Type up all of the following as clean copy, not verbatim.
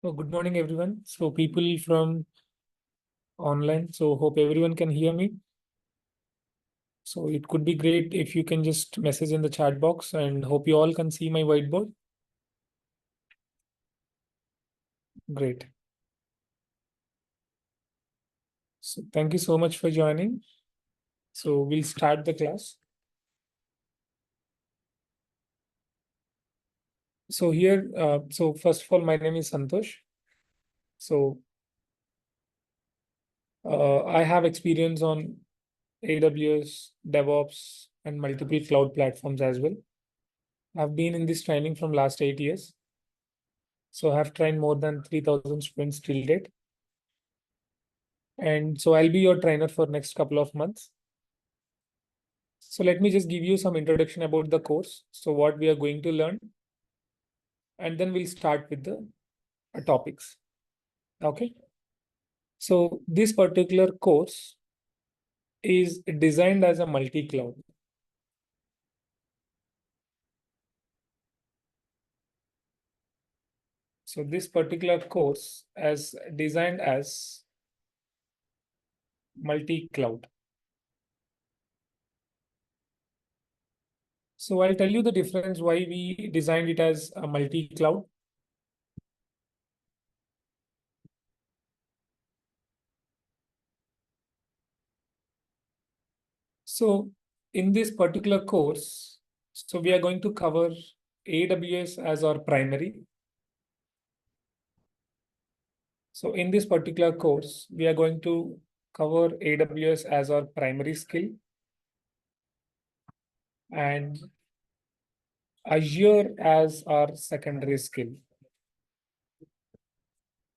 Oh, good morning, everyone. So people from online, so hope everyone can hear me. So it could be great if you can just message in the chat box, and hope you all can see my whiteboard. Great. So thank you so much for joining. So we'll start the class. So here, so first of all, my name is Santosh. So I have experience on AWS, DevOps, and multiple cloud platforms as well. I've been in this training from last 8 years. So I have trained more than 3,000 students till date. And so I'll be your trainer for next couple of months. So let me just give you some introduction about the course. So what we are going to learn, and then we'll start with the topics. Okay. So this particular course is designed as a multi-cloud. So this particular course is designed as multi-cloud. So I'll tell you the difference why we designed it as a multi-cloud. So in this particular course, so we are going to cover AWS as our primary. So in this particular course, we are going to cover AWS as our primary skill and Azure as our secondary skill.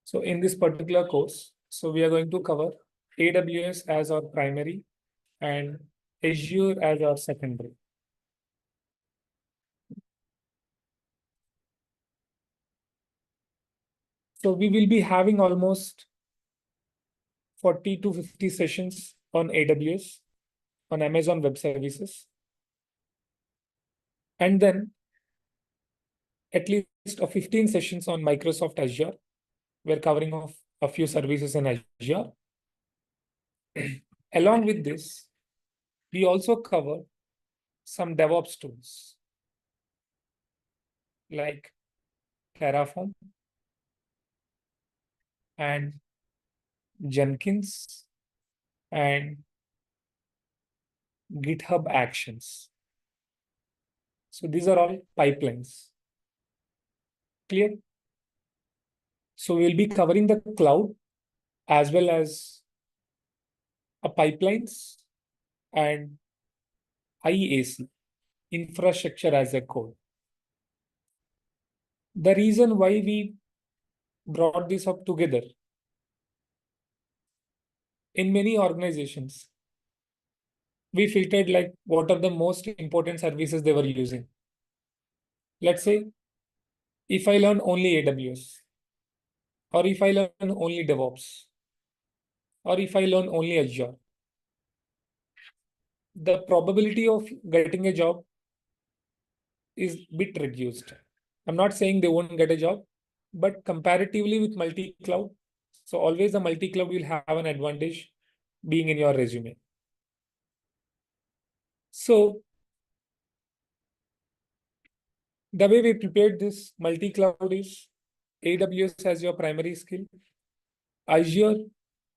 So in this particular course, so we are going to cover AWS as our primary and Azure as our secondary. So we will be having almost 40 to 50 sessions on AWS, on Amazon Web Services. And then at least 15 sessions on Microsoft Azure. We're covering off a few services in Azure. Along with this, we also cover some DevOps tools like Terraform and Jenkins and GitHub Actions. So these are all pipelines. Clear? So we'll be covering the cloud as well as pipelines and IaaC, infrastructure as a code. The reason why we brought this up together, in many organizations, we filtered like what are the most important services they were using. Let's say if I learn only AWS, or if I learn only DevOps, or if I learn only Azure, the probability of getting a job is bit reduced. I'm not saying they won't get a job, but comparatively with multi-cloud, so always the multi-cloud will have an advantage being in your resume. So the way we prepared this multi-cloud is AWS as your primary skill, Azure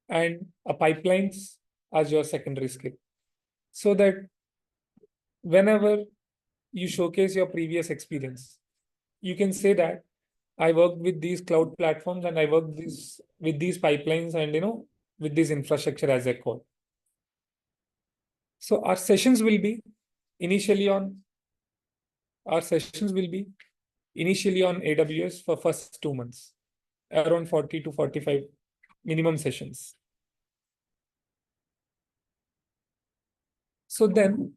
and pipelines as your secondary skill. So that whenever you showcase your previous experience, you can say that I worked with these cloud platforms and I worked with these pipelines and with this infrastructure as a code. So our sessions will be initially on AWS for first 2 months, around 40 to 45 minimum sessions. So then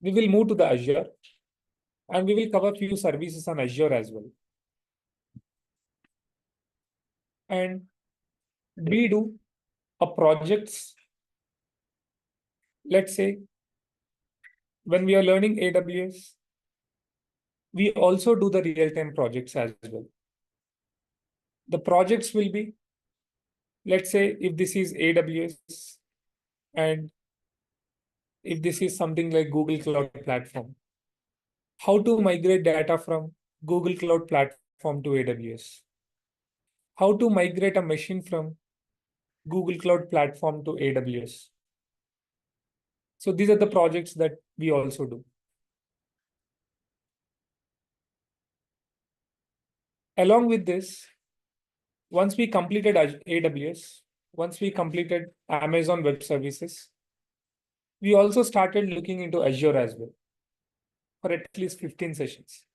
we will move to the Azure and we will cover few services on Azure as well. And we do a projects. Let's say when we are learning AWS, we also do the real-time projects as well. The projects will be, let's say, if this is AWS and if this is something like Google Cloud Platform, how to migrate data from Google Cloud Platform to AWS, how to migrate a machine from Google Cloud Platform to AWS. So these are the projects that we also do. Along with this, once we completed AWS, once we completed Amazon Web Services, we also started looking into Azure as well for at least 15 sessions.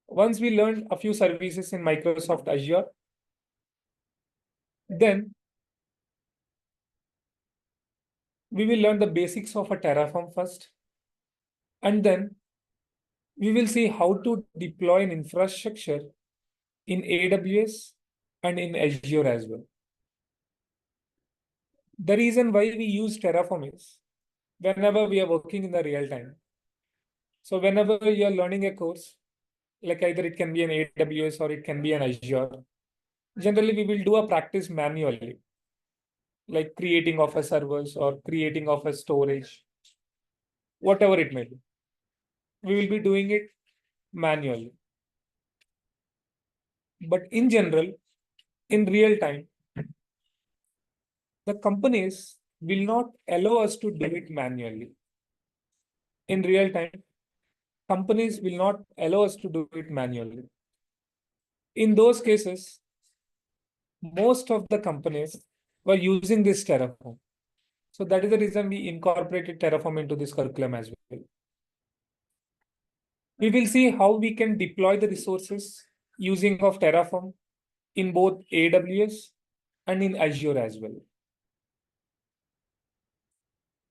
Once we learned a few services in Microsoft Azure, then we will learn the basics of a Terraform first, and then we will see how to deploy an infrastructure in AWS and in Azure as well. The reason why we use Terraform is whenever we are working in the real time. So whenever you are learning a course, like either it can be an AWS or it can be an Azure, generally we will do a practice manually, like creating of a servers or creating of a storage, whatever it may be. We will be doing it manually. But in general, in real time, the companies will not allow us to do it manually. In real time, companies will not allow us to do it manually. In those cases, most of the companies were using this Terraform. So that is the reason we incorporated Terraform into this curriculum as well. We will see how we can deploy the resources using of Terraform in both AWS and in Azure as well.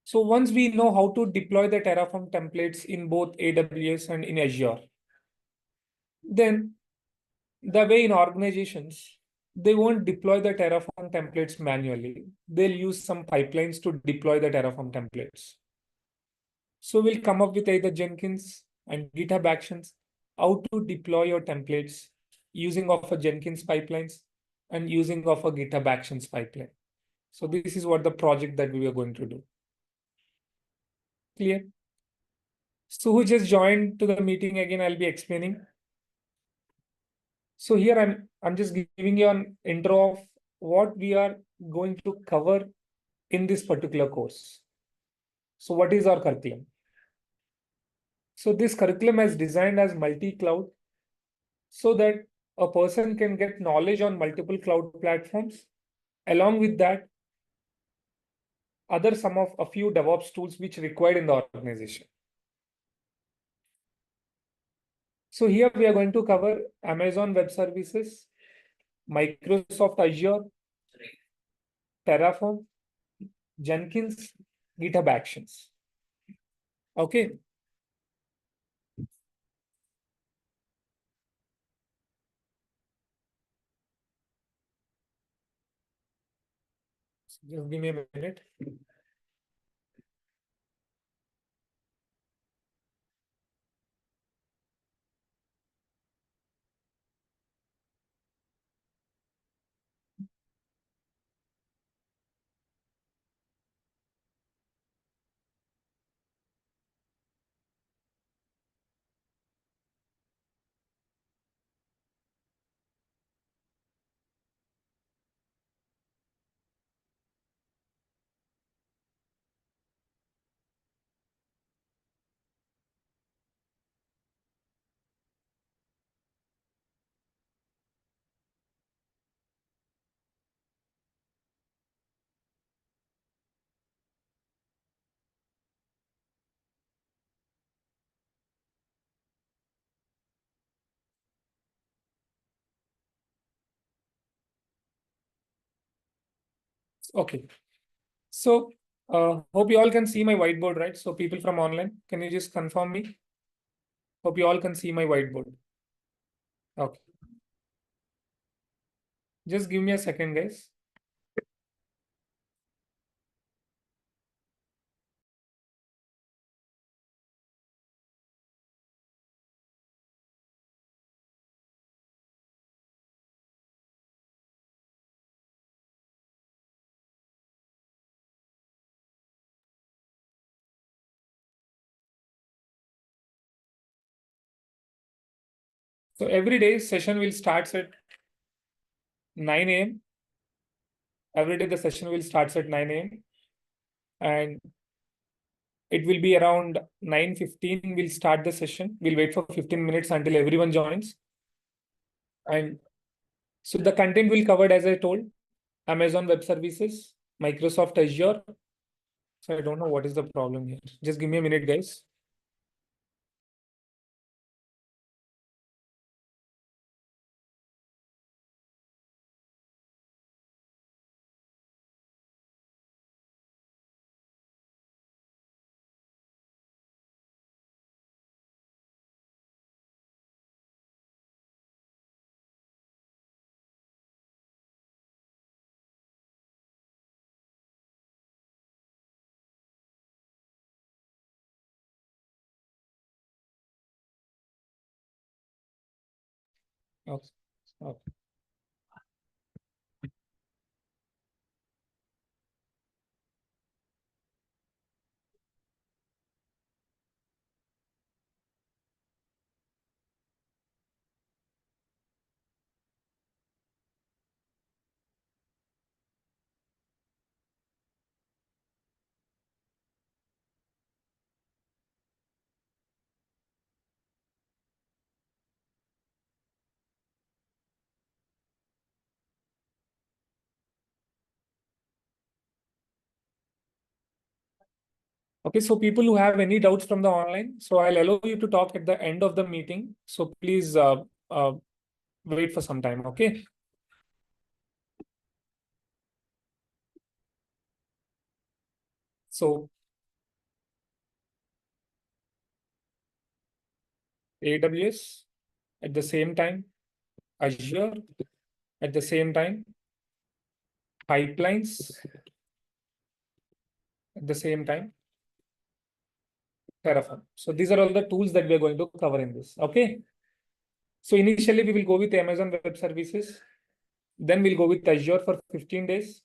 So once we know how to deploy the Terraform templates in both AWS and in Azure, then the way in organizations, they won't deploy the Terraform templates manually. They'll use some pipelines to deploy the Terraform templates. So we'll come up with either Jenkins and GitHub Actions, how to deploy your templates using of a Jenkins pipelines and using of a GitHub Actions pipeline. So this is what the project that we are going to do. Clear? So who just joined to the meeting again, I'll be explaining. So here I'm just giving you an intro of what we are going to cover in this particular course. So what is our curriculum? So this curriculum is designed as multi-cloud so that a person can get knowledge on multiple cloud platforms. Along with that, other some of a few DevOps tools which required in the organization. So here we are going to cover Amazon Web Services, Microsoft Azure, Terraform, Jenkins, GitHub Actions. Okay. Just give me a minute. Okay. So hope you all can see my whiteboard, right? So people from online, can you just confirm me? Hope you all can see my whiteboard. Okay. Just give me a second, guys. So every day session will start at 9 a.m. Every day the session will start at 9 a.m. and it will be around 9:15. We'll start the session. We'll wait for 15 minutes until everyone joins. And so the content will covered, as I told, Amazon Web Services, Microsoft Azure. So I don't know what is the problem here. Just give me a minute, guys. Okay. Okay. Okay, so people who have any doubts from the online, so I'll allow you to talk at the end of the meeting. So please uh, wait for some time, okay? So AWS at the same time, Azure at the same time, pipelines at the same time, Terraform. So these are all the tools that we are going to cover in this, okay? So initially we will go with Amazon Web Services, then we'll go with Azure for 15 days,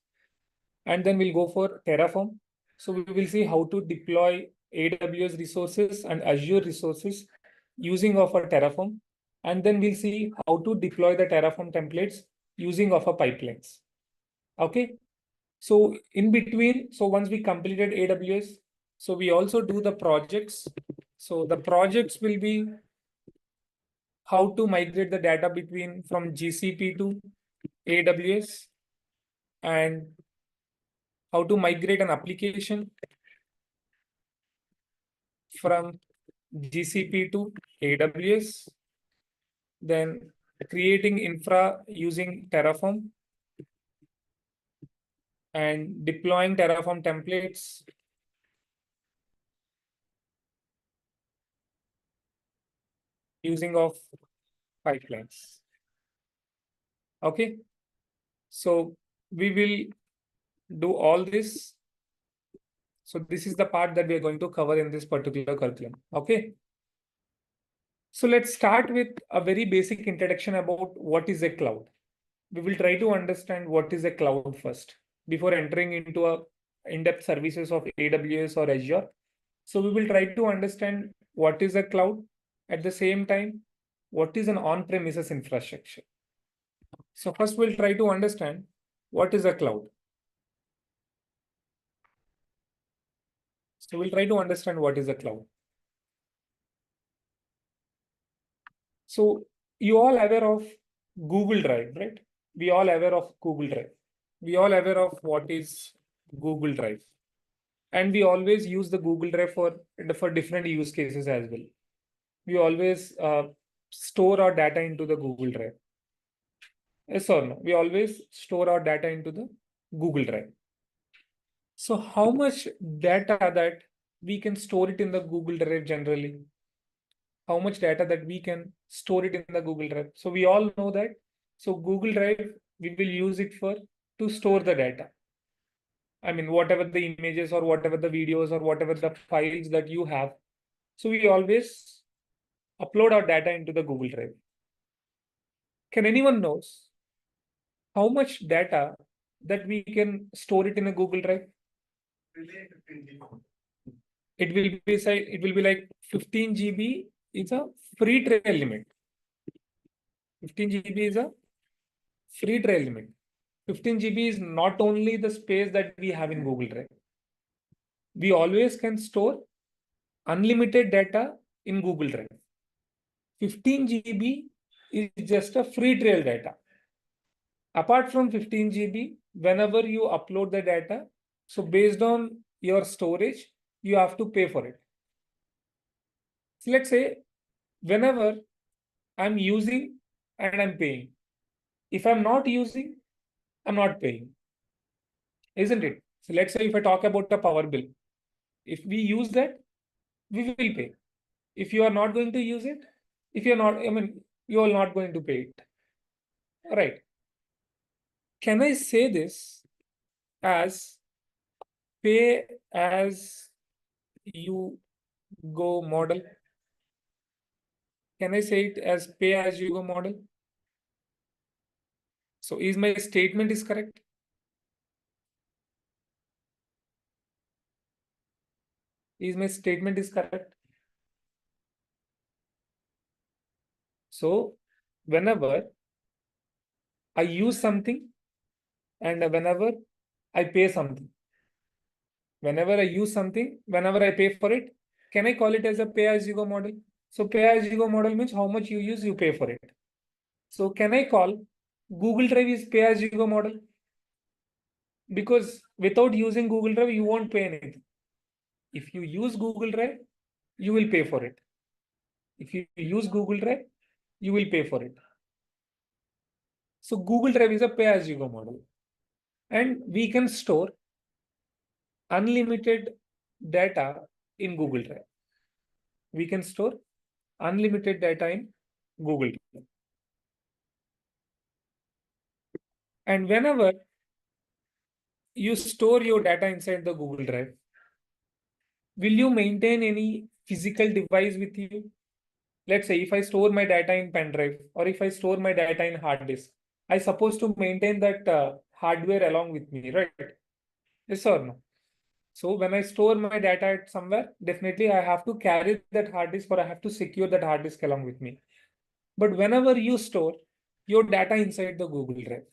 and then we'll go for Terraform. So we will see how to deploy AWS resources and Azure resources using of a Terraform. And then we'll see how to deploy the Terraform templates using of a pipelines. Okay. So in between, so once we completed AWS, so we also do the projects. So the projects will be how to migrate the data between from GCP to AWS and how to migrate an application from GCP to AWS, then creating infra using Terraform and deploying Terraform templates using of pipelines. Okay, so we will do all this. So this is the part that we are going to cover in this particular curriculum. Okay. So let's start with a very basic introduction about what is a cloud. We will try to understand what is a cloud first before entering into a in-depth services of AWS or Azure. So we will try to understand what is a cloud. At the same time, what is an on-premises infrastructure. So first we'll try to understand what is a cloud. So we'll try to understand what is a cloud. So you all aware of Google Drive, right? We all aware of Google Drive. We all aware of what is Google Drive. And we always use the Google Drive for different use cases as well. We always store our data into the Google Drive. Yes or no? We always store our data into the Google Drive. So how much data that we can store it in the Google Drive generally? How much data that we can store it in the Google Drive? So we all know that. So Google Drive, we will use it for to store the data. I mean, whatever the images or whatever the videos or whatever the files that you have. So we always upload our data into the Google Drive. Can anyone knows how much data that we can store it in a Google Drive? It will be like 15 GB is a free trial limit. 15 GB is a free trial limit. 15 GB is not only the space that we have in Google Drive. We always can store unlimited data in Google Drive. 15 GB is just a free trial data. Apart from 15 GB, whenever you upload the data, so based on your storage, you have to pay for it. So let's say whenever I'm using and I'm paying. If I'm not using, I'm not paying. Isn't it? So let's say if I talk about a power bill, if we use that, we will pay. If you are not going to use it, if you're not, I mean, you are not going to pay it. Right. Can I say this as pay as you go model? Can I say it as pay as you go model? So is my statement is correct? Is my statement is correct? So whenever I use something and whenever I pay something, whenever I use something, whenever I pay for it, can I call it as a pay as you go model? So pay as you go model means how much you use, you pay for it. So can I call Google Drive is pay as you go model? Because without using Google Drive, you won't pay anything. If you use Google Drive, you will pay for it. If you use Google Drive, you will pay for it. So Google Drive is a pay as you go model. And we can store unlimited data in Google Drive. We can store unlimited data in Google Drive. And whenever you store your data inside the Google Drive, will you maintain any physical device with you? Let's say if I store my data in pen drive or if I store my data in hard disk, I supposed to maintain that hardware along with me, right? Yes or no? So when I store my data at somewhere, definitely I have to carry that hard disk or I have to secure that hard disk along with me. But whenever you store your data inside the Google Drive,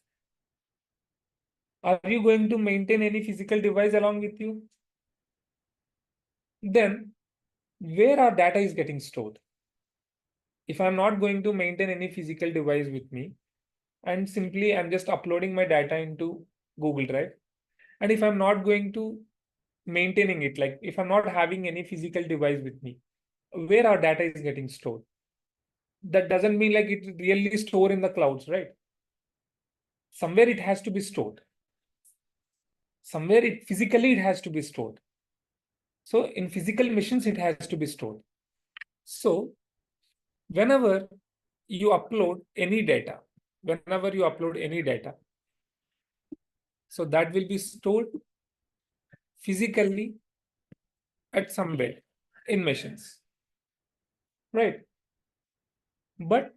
are you going to maintain any physical device along with you? Then where our data is getting stored? If I'm not going to maintain any physical device with me, and simply I'm just uploading my data into Google Drive, and if I'm not going to maintaining it, like if I'm not having any physical device with me, where our data is getting stored? That doesn't mean like it really store in the clouds, right? Somewhere it has to be stored. Somewhere it physically it has to be stored. So in physical machines, it has to be stored. So whenever you upload any data, so that will be stored physically at somewhere in machines, right? But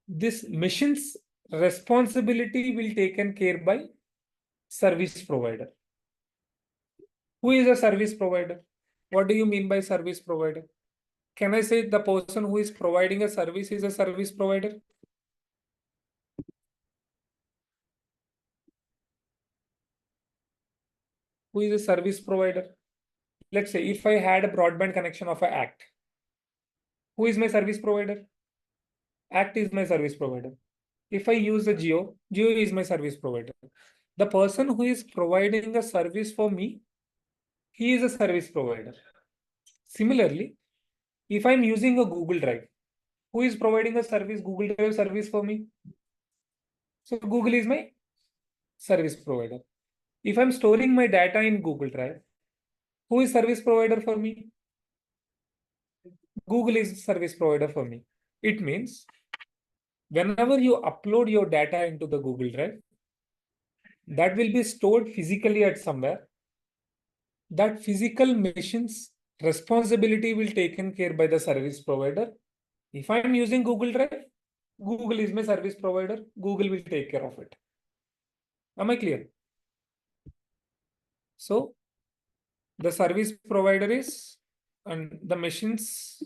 this machine's responsibility will taken care by service provider. Who is a service provider? What do you mean by service provider? Can I say the person who is providing a service is a service provider? Who is a service provider? Let's say if I had a broadband connection of a Act, who is my service provider? Act is my service provider. If I use a Jio, Jio is my service provider. The person who is providing a service for me, he is a service provider. Similarly, if I'm using a Google Drive, who is providing a service, Google Drive service for me? So Google is my service provider. If I'm storing my data in Google Drive, who is service provider for me? Google is service provider for me. It means whenever you upload your data into the Google Drive, that will be stored physically at somewhere. That physical machine's responsibility will taken care by the service provider. If I'm using Google Drive, Google is my service provider. Google will take care of it. Am I clear? So the service provider is, and the machines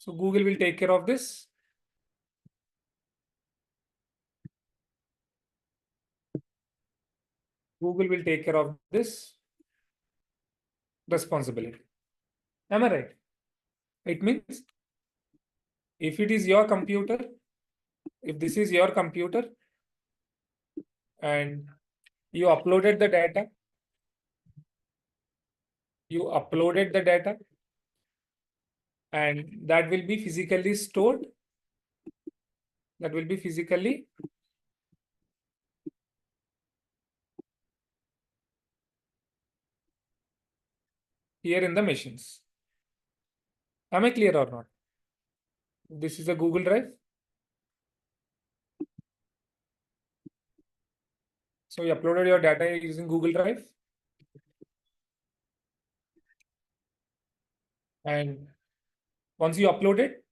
So Google will take care of this. Google will take care of this responsibility. Am I right? It means if it is your computer, if this is your computer and you uploaded the data, and that will be physically stored, here in the machines. Am I clear or not? This is a Google Drive. So you uploaded your data using Google Drive. And once you upload it,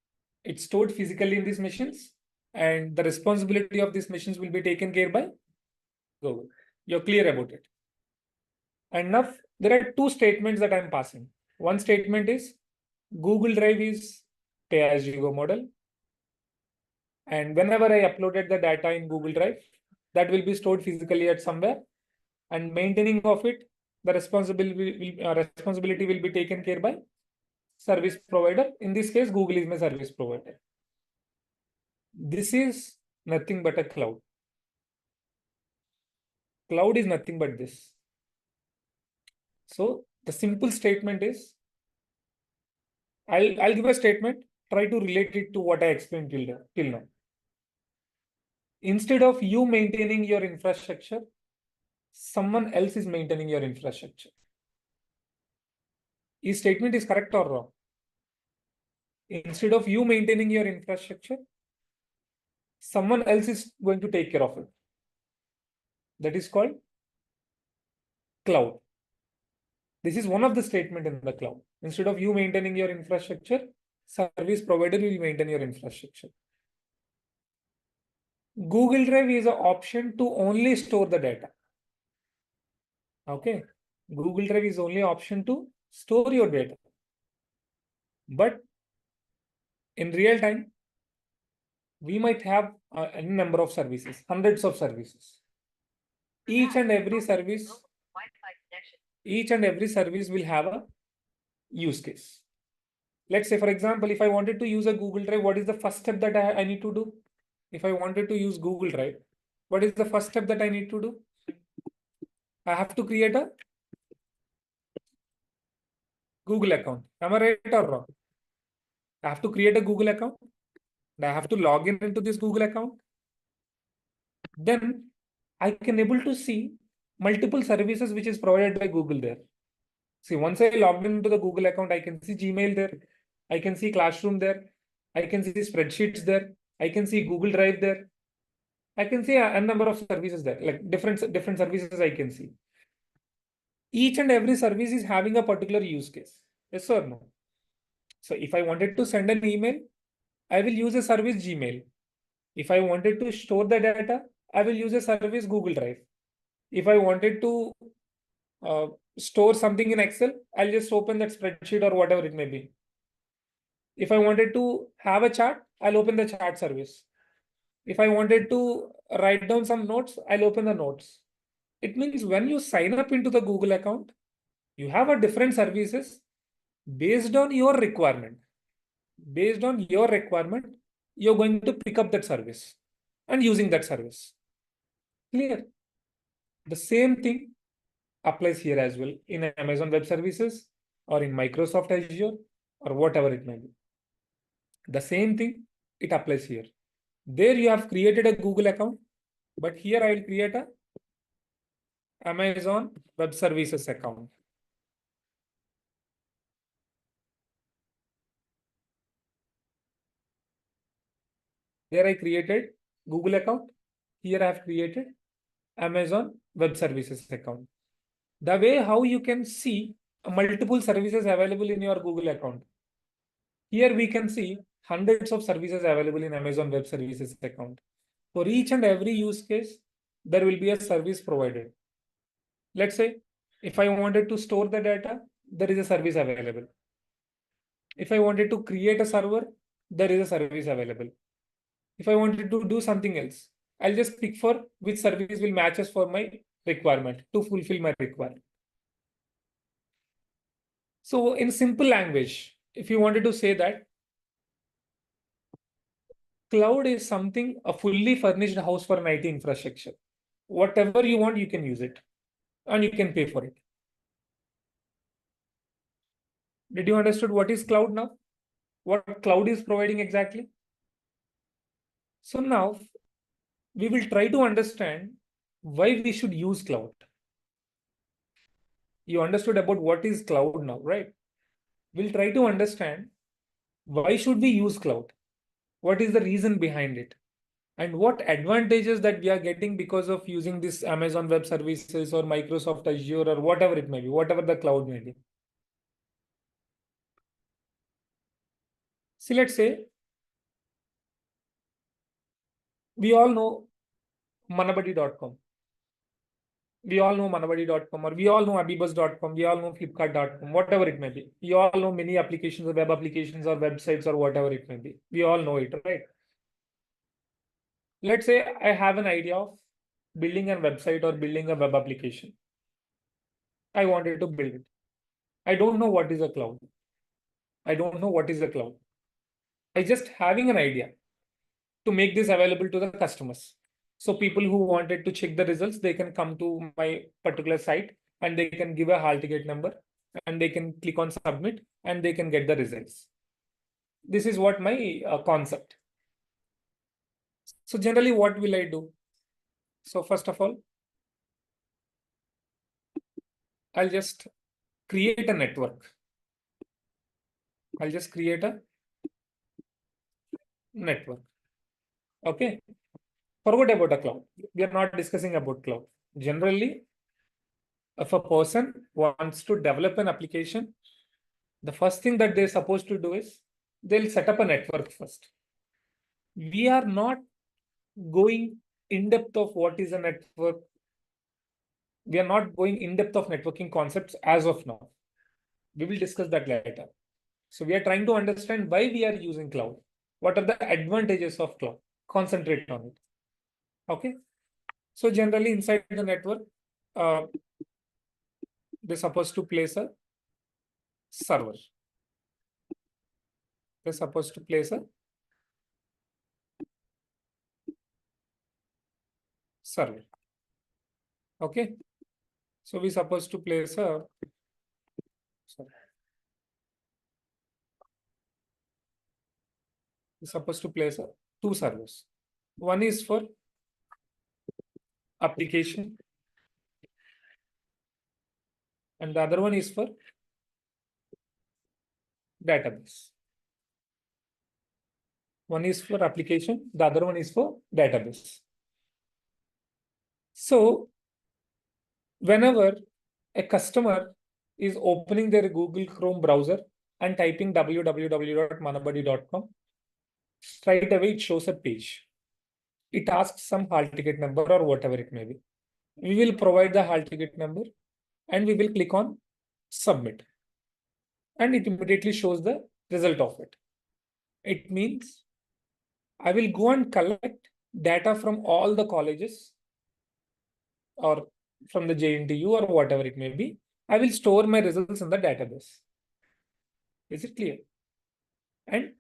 it's stored physically in these machines. And the responsibility of these machines will be taken care by Google. You're clear about it. And now there are two statements that I'm passing. One statement is Google Drive is pay-as-you-go model. And whenever I uploaded the data in Google Drive, that will be stored physically at somewhere. And maintaining of it, the responsibility will be taken care by service provider. In this case, Google is my service provider. This is nothing but a cloud. Cloud is nothing but this. So the simple statement is, I'll give a statement, try to relate it to what I explained till now. Instead of you maintaining your infrastructure, someone else is maintaining your infrastructure. This statement is correct or wrong? Instead of you maintaining your infrastructure, someone else is going to take care of it. That is called cloud. This is one of the statement in the cloud. Instead of you maintaining your infrastructure, service provider will maintain your infrastructure. Google Drive is an option to only store the data. Okay. Google Drive is only option to store your data. But in real time, we might have any number of services, hundreds of services. Each and every service will have a use case. Let's say, for example, if I wanted to use a Google Drive, what is the first step that I need to do? If I wanted to use Google Drive, what is the first step that I need to do? I have to create a Google account. Am I right or wrong? I have to create a Google account. And I have to log in into this Google account. Then I can able to see multiple services which is provided by Google there. See, once I log into the Google account, I can see Gmail there. I can see Classroom there. I can see spreadsheets there. I can see Google Drive there. I can see a number of services there, like different services I can see. Each and every service is having a particular use case. Yes or no? So if I wanted to send an email, I will use a service Gmail. If I wanted to store the data, I will use a service Google Drive. If I wanted to store something in Excel, I'll just open that spreadsheet or whatever it may be. If I wanted to have a chart, I'll open the chart service. If I wanted to write down some notes, I'll open the notes. It means when you sign up into the Google account, you have a different services based on your requirement. Based on your requirement, you're going to pick up that service and using that service. Clear? The same thing applies here as well in Amazon Web Services or in Microsoft Azure or whatever it may be. The same thing, it applies here. There you have created a Google account, but here I will create a Amazon Web Services account. There I created Google account. Here I have created Amazon Web Services account. The way how you can see multiple services available in your Google account. Here we can see hundreds of services available in Amazon Web Services account. For each and every use case, there will be a service provided. Let's say if I wanted to store the data, there is a service available. If I wanted to create a server, there is a service available. If I wanted to do something else, I'll just pick for which service will matches for my requirement to fulfill my requirement. So in simple language, if you wanted to say that cloud is something, a fully furnished house for an IT infrastructure. Whatever you want, you can use it and you can pay for it. Did you understood what is cloud now? What cloud is providing exactly? So now we will try to understand why we should use cloud. You understood about what is cloud now, right? We'll try to understand why should we use cloud? What is the reason behind it? And what advantages that we are getting because of using this Amazon Web Services or Microsoft Azure or whatever it may be, whatever the cloud may be. See, let's say we all know Manabadi.com. We all know Manabadi.com, or we all know Abibus.com, we all know Flipkart.com, whatever it may be. We all know many applications or web applications or websites or whatever it may be. We all know it, right? Let's say I have an idea of building a website or building a web application. I wanted to build it. I don't know what is a cloud. I don't know what is a cloud. I just having an idea to make this available to the customers. So people who wanted to check the results, they can come to my particular site and they can give a hall ticket number and they can click on submit and they can get the results. This is what my concept. So generally, what will I do? So first of all, I'll just create a network. I'll just create a network. Okay. Forget about a cloud. We are not discussing about cloud. Generally, if a person wants to develop an application, the first thing that they're supposed to do is they'll set up a network first. We are not going in depth of what is a network. We are not going in depth of networking concepts as of now. We will discuss that later. So we are trying to understand why we are using cloud. What are the advantages of cloud? Concentrate on it. Okay. So generally inside the network, they're supposed to place a server. They're supposed to place a server. Okay. So we're supposed to place a sorry. We're supposed to place a two servers. One is for application and the other one is for database. One is for application, the other one is for database. So whenever a customer is opening their Google Chrome browser and typing www.manabadi.com, straight away it shows a page. It asks some hall ticket number or whatever it may be. We will provide the hall ticket number and we will click on submit. And it immediately shows the result of it. It means I will go and collect data from all the colleges or from the JNTU or whatever it may be. I will store my results in the database. Is it clear? And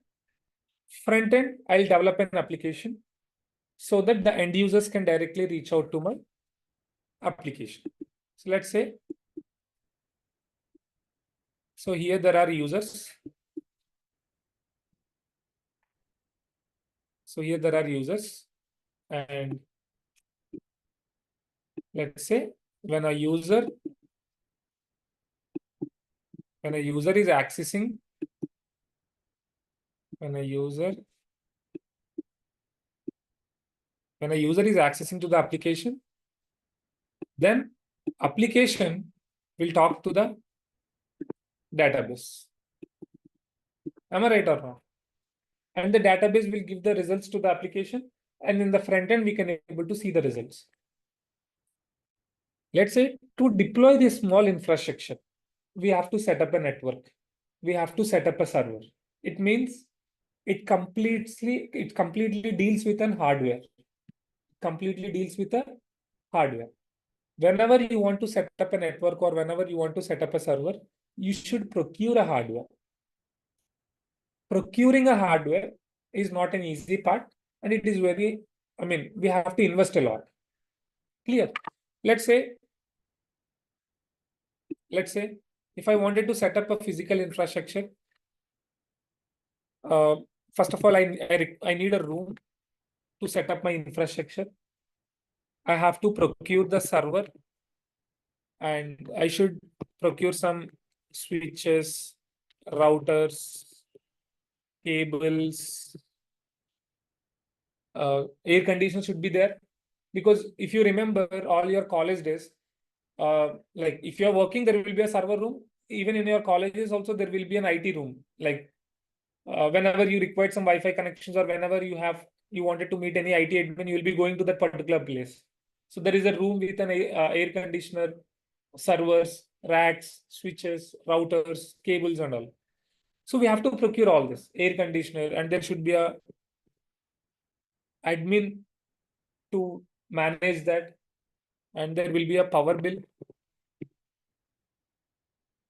front end, I'll develop an application so that the end users can directly reach out to my application. So let's say, so here there are users. So here there are users and let's say when a user is accessing, when a user is accessing to the application, then application will talk to the database. Am I right or not? And the database will give the results to the application. And in the front end, we can able to see the results. Let's say to deploy this small infrastructure, we have to set up a network. We have to set up a server. It means it completely deals with an hardware. Completely deals with a hardware. Whenever you want to set up a network or whenever you want to set up a server, you should procure a hardware. Procuring a hardware is not an easy part, and it is very, I mean, we have to invest a lot. Clear? Let's say, if I wanted to set up a physical infrastructure, uh, first of all, I need a room to set up my infrastructure. I have to procure the server, and I should procure some switches, routers, cables, air conditioner should be there. Because if you remember all your college days, like if you're working, there will be a server room. Even in your colleges also, there will be an IT room. Like whenever you required some Wi-Fi connections or whenever you wanted to meet any IT admin, you will be going to that particular place. So there is a room with an air conditioner, servers, racks, switches, routers, cables, and all. So we have to procure all this air conditioner, and there should be a admin to manage that, and there will be a power bill,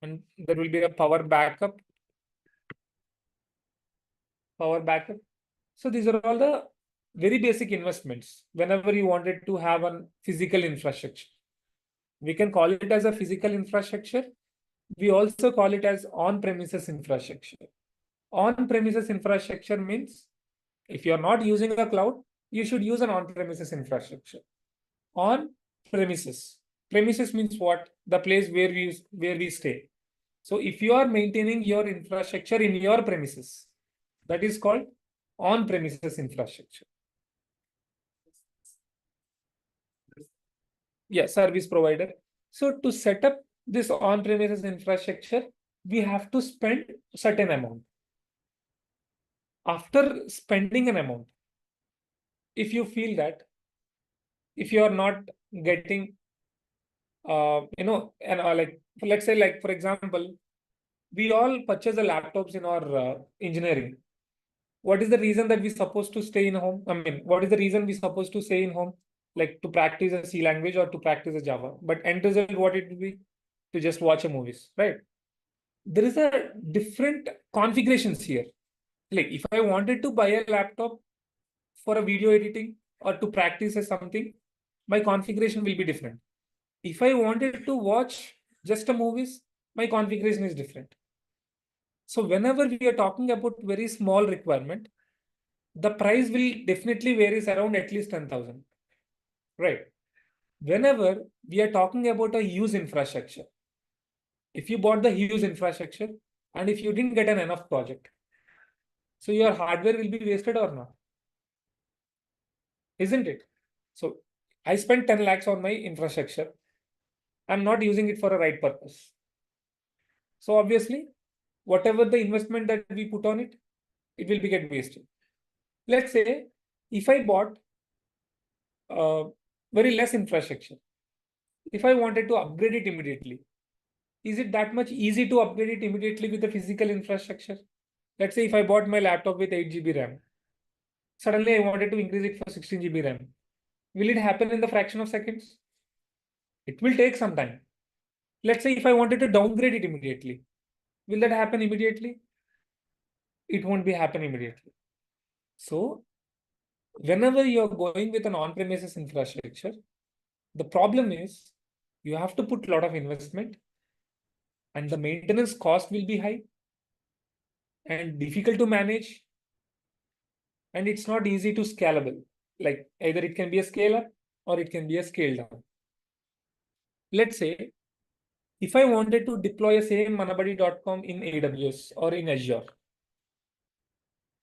and there will be a power backup. So these are all the very basic investments whenever you wanted to have a physical infrastructure. We can call it as a physical infrastructure. We also call it as on-premises infrastructure. On-premises infrastructure means if you're not using a cloud, you should use an on-premises infrastructure. On-premises. Premises means what? The place where we stay. So if you are maintaining your infrastructure in your premises, that is called on-premises infrastructure. Yeah, service provider. So to set up this on-premises infrastructure, we have to spend a certain amount. After spending an amount, if you feel that if you are not getting, and like let's say, like for example, we all purchase the laptops in our engineering. What is the reason that we're supposed to stay in home? I mean, what is the reason we're supposed to stay in home? Like to practice a C language or to practice a Java. But end result, what it will be? To just watch a movies, right? There is a different configurations here. Like if I wanted to buy a laptop for a video editing or to practice something, my configuration will be different. If I wanted to watch just a movies, my configuration is different. So whenever we are talking about very small requirement, the price will definitely varies around at least 10,000, right? Whenever we are talking about a huge infrastructure, if you bought the huge infrastructure and if you didn't get an enough project, so your hardware will be wasted or not, isn't it? So I spent 10 lakhs on my infrastructure. I'm not using it for a right purpose. So obviously, whatever the investment that we put on it, it will be get wasted. Let's say if I bought very less infrastructure, if I wanted to upgrade it immediately, is it that much easy to upgrade it immediately with the physical infrastructure? Let's say if I bought my laptop with 8 GB RAM, suddenly I wanted to increase it for 16 GB RAM. Will it happen in the fraction of seconds? It will take some time. Let's say if I wanted to downgrade it immediately, will that happen immediately? It won't be happen immediately. So whenever you're going with an on-premises infrastructure, the problem is you have to put a lot of investment and the maintenance cost will be high and difficult to manage, and it's not easy to scalable. Like either it can be a scale up or it can be a scale down. Let's say if I wanted to deploy a same manabuddy.com in AWS or in Azure,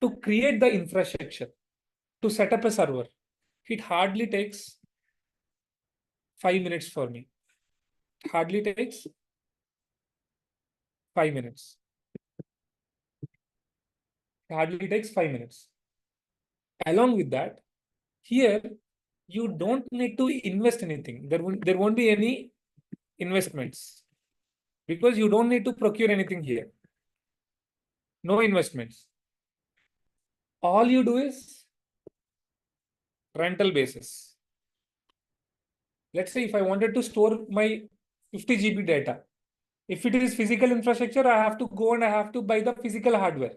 to create the infrastructure, to set up a server, it hardly takes 5 minutes for me. It hardly takes 5 minutes. It hardly takes 5 minutes. Along with that, here you don't need to invest anything. There won't be any investments because you don't need to procure anything here. No investments. All you do is rental basis. Let's say if I wanted to store my 50 GB data, if it is physical infrastructure, I have to go and I have to buy the physical hardware.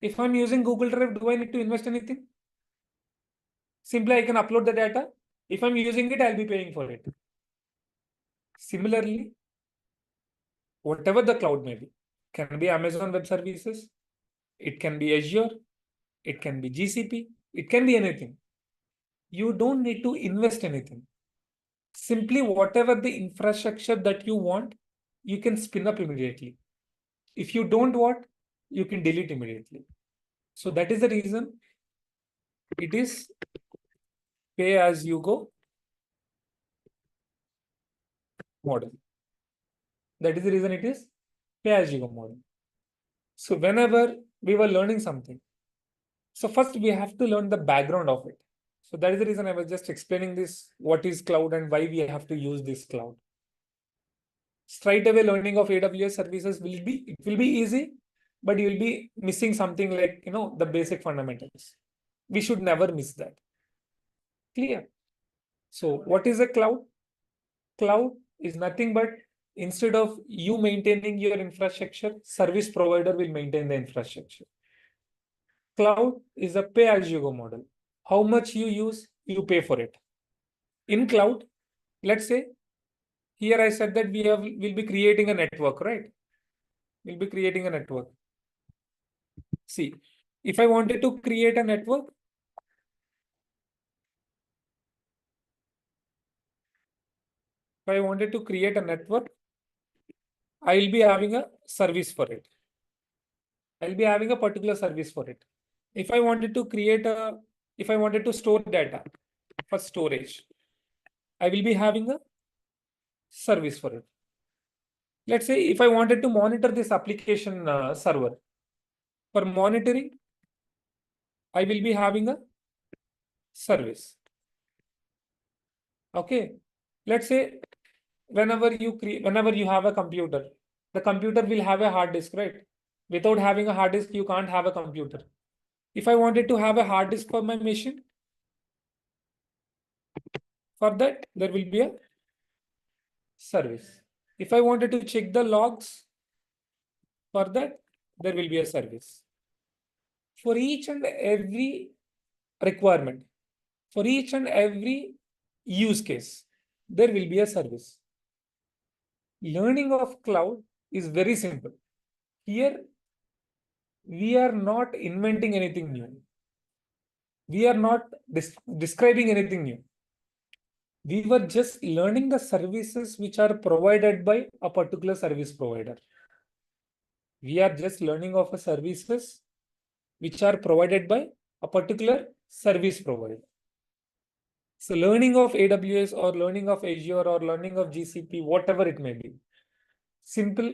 If I'm using Google Drive, do I need to invest anything? Simply, I can upload the data. If I'm using it, I'll be paying for it. Similarly, whatever the cloud may be, can be Amazon Web Services, it can be Azure, it can be GCP, it can be anything. You don't need to invest anything. Simply, whatever the infrastructure that you want, you can spin up immediately. If you don't want, you can delete immediately. So that is the reason it is pay as you go model. That is the reason it is pay as you go model. So whenever we were learning something, so first we have to learn the background of it. So that is the reason I was just explaining this, what is cloud and why we have to use this cloud. Straight away learning of AWS services it will be easy, but you will be missing something like, the basic fundamentals. We should never miss that. Clear? So what is a cloud? Cloud is nothing but instead of you maintaining your infrastructure, service provider will maintain the infrastructure. Cloud is a pay-as-you-go model. How much you use, you pay for it. In cloud, let's say, here I said that we'll be creating a network, right? We'll be creating a network. See, if I wanted to create a network, I'll be having a service for it. I'll be having a particular service for it. If I wanted to store data for storage, I will be having a service for it. Let's say if I wanted to monitor this application server, for monitoring, I will be having a service. Okay. Let's say whenever you have a computer, the computer will have a hard disk, right? Without having a hard disk, you can't have a computer. If I wanted to have a hard disk for my machine, for that, there will be a service. If I wanted to check the logs, for that, there will be a service. For each and every requirement, for each and every use case, there will be a service. Learning of cloud is very simple. Here, we are not inventing anything new. We are not describing anything new. We were just learning the services which are provided by a particular service provider. We are just learning of a services which are provided by a particular service provider. So learning of AWS or learning of Azure or learning of GCP, whatever it may be, simple,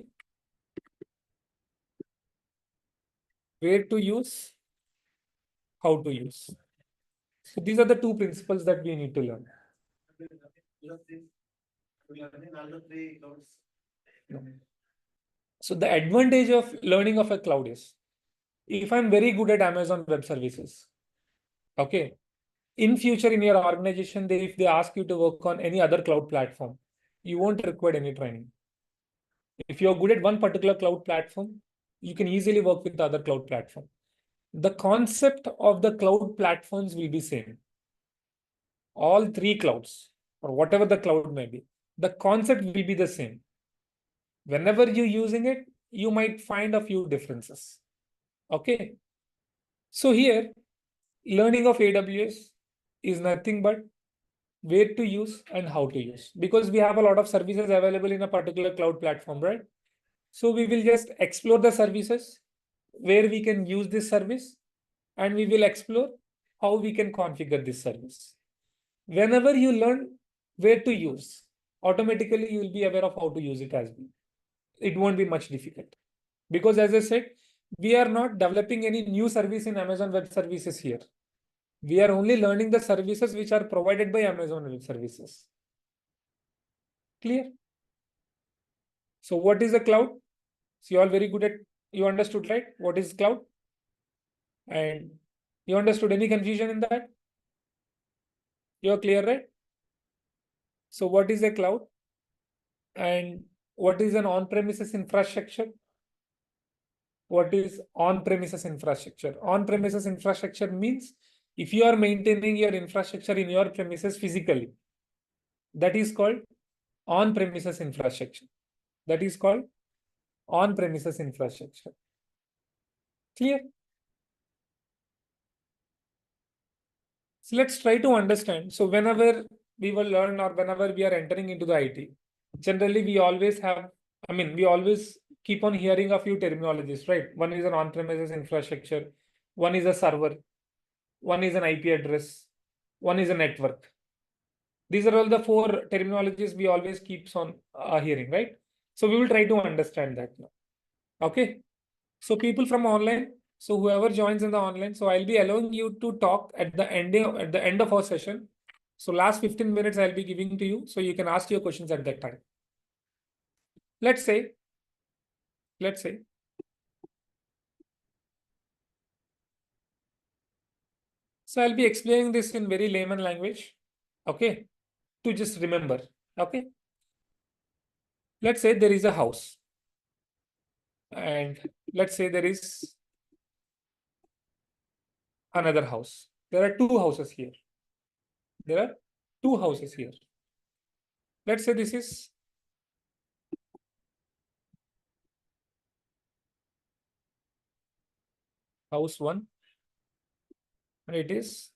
where to use, how to use. So these are the two principles that we need to learn. So the advantage of learning of a cloud is, if I'm very good at Amazon Web Services, okay, in future in your organization, if they ask you to work on any other cloud platform, you won't require any training. If you're good at one particular cloud platform, you can easily work with the other cloud platform. The concept of the cloud platforms will be same. All three clouds or whatever the cloud may be, the concept will be the same. Whenever you're using it, you might find a few differences. Okay. So here, learning of AWS is nothing but where to use and how to use, because we have a lot of services available in a particular cloud platform, right? So we will just explore the services where we can use this service, and we will explore how we can configure this service. Whenever you learn where to use, automatically you will be aware of how to use it as well. It won't be much difficult, because as I said, we are not developing any new service in Amazon Web Services here. We are only learning the services which are provided by Amazon Web Services. Clear? So what is the cloud? So you all very good at, you understood, right? What is cloud? And You understood any confusion in that? You're clear, right? So what is a cloud? And what is an on-premises infrastructure? What is on-premises infrastructure? On-premises infrastructure means if you are maintaining your infrastructure in your premises physically, that is called on-premises infrastructure. That is called on-premises infrastructure. Clear? So let's try to understand. So whenever we will learn or whenever we are entering into the IT, generally we always have, we always keep on hearing a few terminologies, right? One is an on-premises infrastructure, one is a server, one is an IP address, one is a network. These are all the four terminologies we always keeps on hearing, right? So we will try to understand that now. Okay. So people from online, so whoever joins in the online, so I'll be allowing you to talk at the end of our session. So last 15 minutes I'll be giving to you, so you can ask your questions at that time. Let's say, so I'll be explaining this in very layman language, okay, to just remember, okay. Let's say there is a house, and let's say there is another house. There are two houses here. There are two houses here. Let's say this is house one, and it is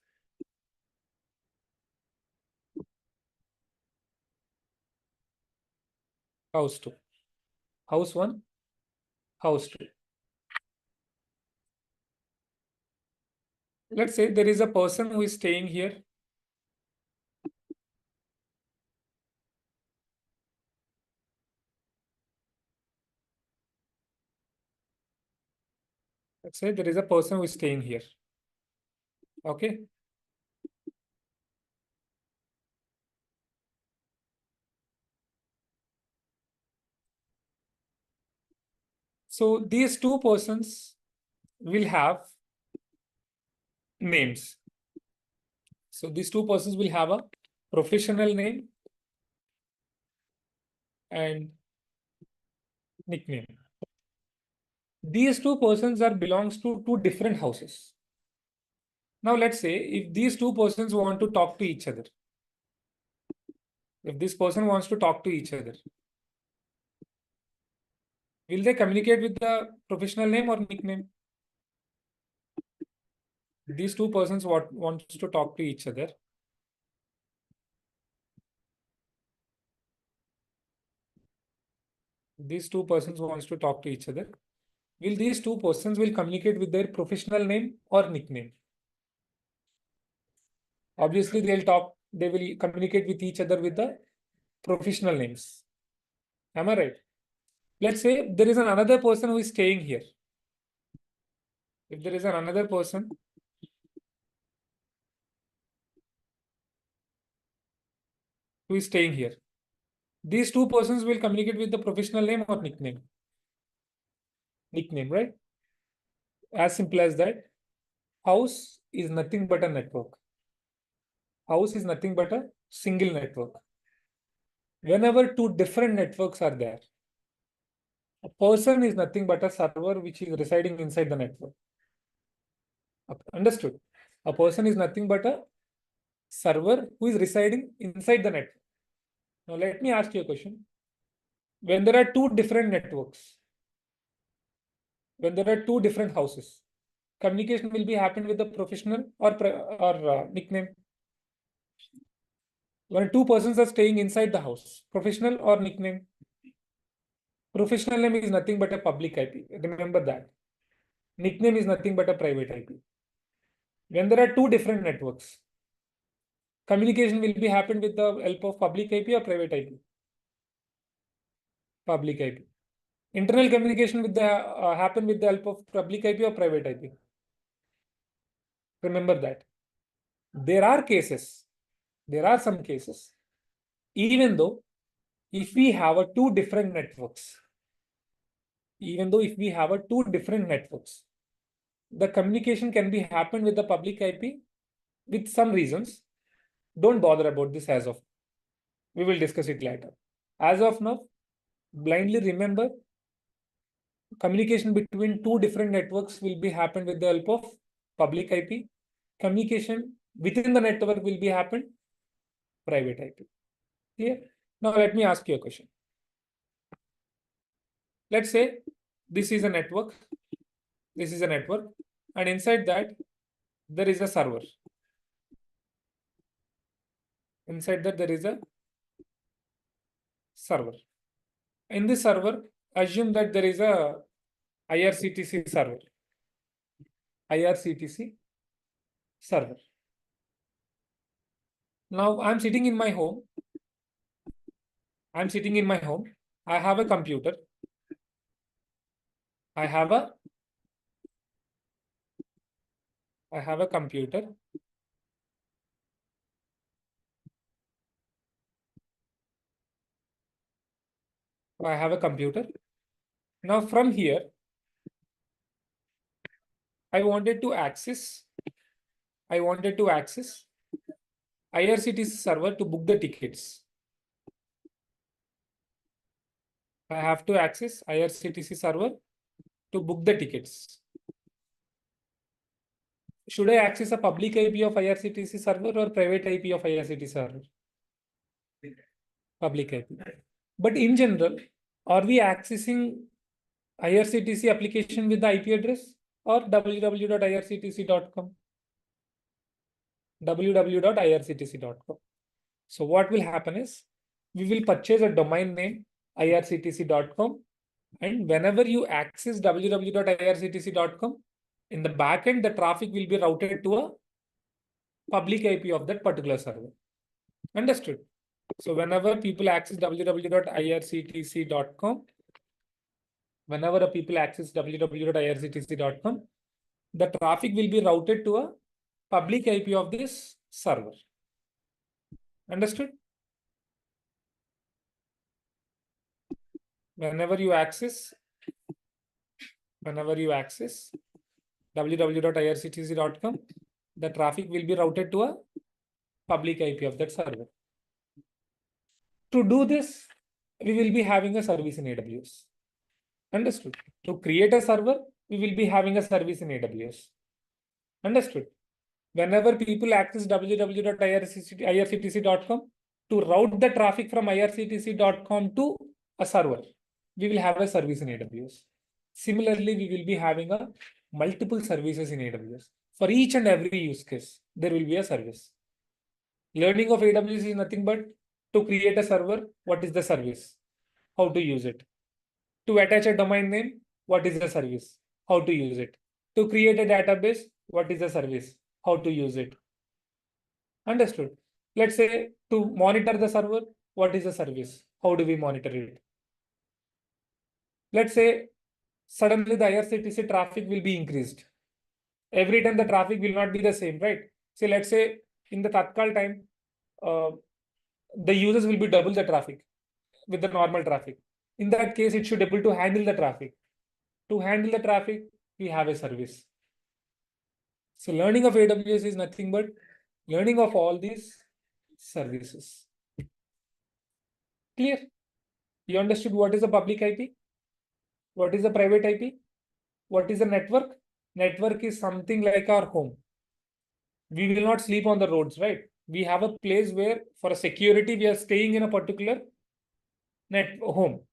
house two. House one, house two. Let's say there is a person who is staying here. Let's say there is a person who is staying here. Okay. So these two persons will have names. So these two persons will have a professional name and nickname. These two persons are belongs to two different houses. Now let's say if these two persons want to talk to each other. If this person wants to talk to each other, will they communicate with the professional name or nickname? These two persons wants to talk to each other. These two persons wants to talk to each other. Will these two persons will communicate with their professional name or nickname? Obviously, they will communicate with each other with the professional names. Am I right? Let's say there is another person who is staying here. If there is another person who is staying here, these two persons will communicate with the professional name or nickname. Nickname, right? As simple as that. House is nothing but a network. House is nothing but a single network. Whenever two different networks are there, a person is nothing but a server which is residing inside the network. Understood? A person is nothing but a server who is residing inside the network. Now, let me ask you a question. When there are two different networks, when there are two different houses, communication will be happen with the professional or nickname. When two persons are staying inside the house, professional or nickname. Professional name is nothing but a public IP. Remember that. Nickname is nothing but a private IP. When there are two different networks, communication will be happen with the help of public IP or private IP. Public IP. Internal communication with the happen with the help of public IP or private IP. Remember that. There are some cases, even though if we have a two different networks, the communication can be happen with the public IP with some reasons. Don't bother about this as of. We will discuss it later. As of now, blindly remember communication between two different networks will be happen with the help of public IP. Communication within the network will be happen private IP. Clear? Now let me ask you a question. Let's say this is a network. This is a network, and inside that there is a server. Inside that there is a server. In this server, assume that there is a IRCTC server. IRCTC server. Now I'm sitting in my home. I'm sitting in my home. I have a computer. I have a computer. I have a computer. Now from here, I wanted to access IRCTC server to book the tickets. I have to access IRCTC server to book the tickets. Should I access a public IP of IRCTC server or private IP of IRCTC server? Public IP. But in general, are we accessing IRCTC application with the IP address or www.irctc.com? www.irctc.com. So what will happen is we will purchase a domain name irctc.com, and whenever you access www.irctc.com, in the backend, the traffic will be routed to a public IP of that particular server. Understood? So whenever people access www.irctc.com, the traffic will be routed to a public IP of this server. Understood? Whenever you access www.irctc.com, the traffic will be routed to a public IP of that server. To do this, we will be having a service in AWS. Understood? To create a server, we will be having a service in AWS. Understood? Whenever people access www.irctc.com, to route the traffic from irctc.com to a server, we will have a service in AWS. Similarly, we will be having a multiple services in AWS. For each and every use case, there will be a service. Learning of AWS is nothing but to create a server, what is the service? How to use it? To attach a domain name, what is the service? How to use it? To create a database, what is the service? How to use it? Understood? Let's say to monitor the server, what is the service? How do we monitor it? Let's say suddenly the IRCTC traffic will be increased. Every time the traffic will not be the same, right? So let's say in the Tatkal time, the users will be double the traffic with the normal traffic. In that case, it should be able to handle the traffic. To handle the traffic, we have a service. So learning of AWS is nothing but learning of all these services. Clear? You understood what is a public IP? What is a private IP? What is a network? Network is something like our home. We will not sleep on the roads, right? We have a place where for security, we are staying in a particular home.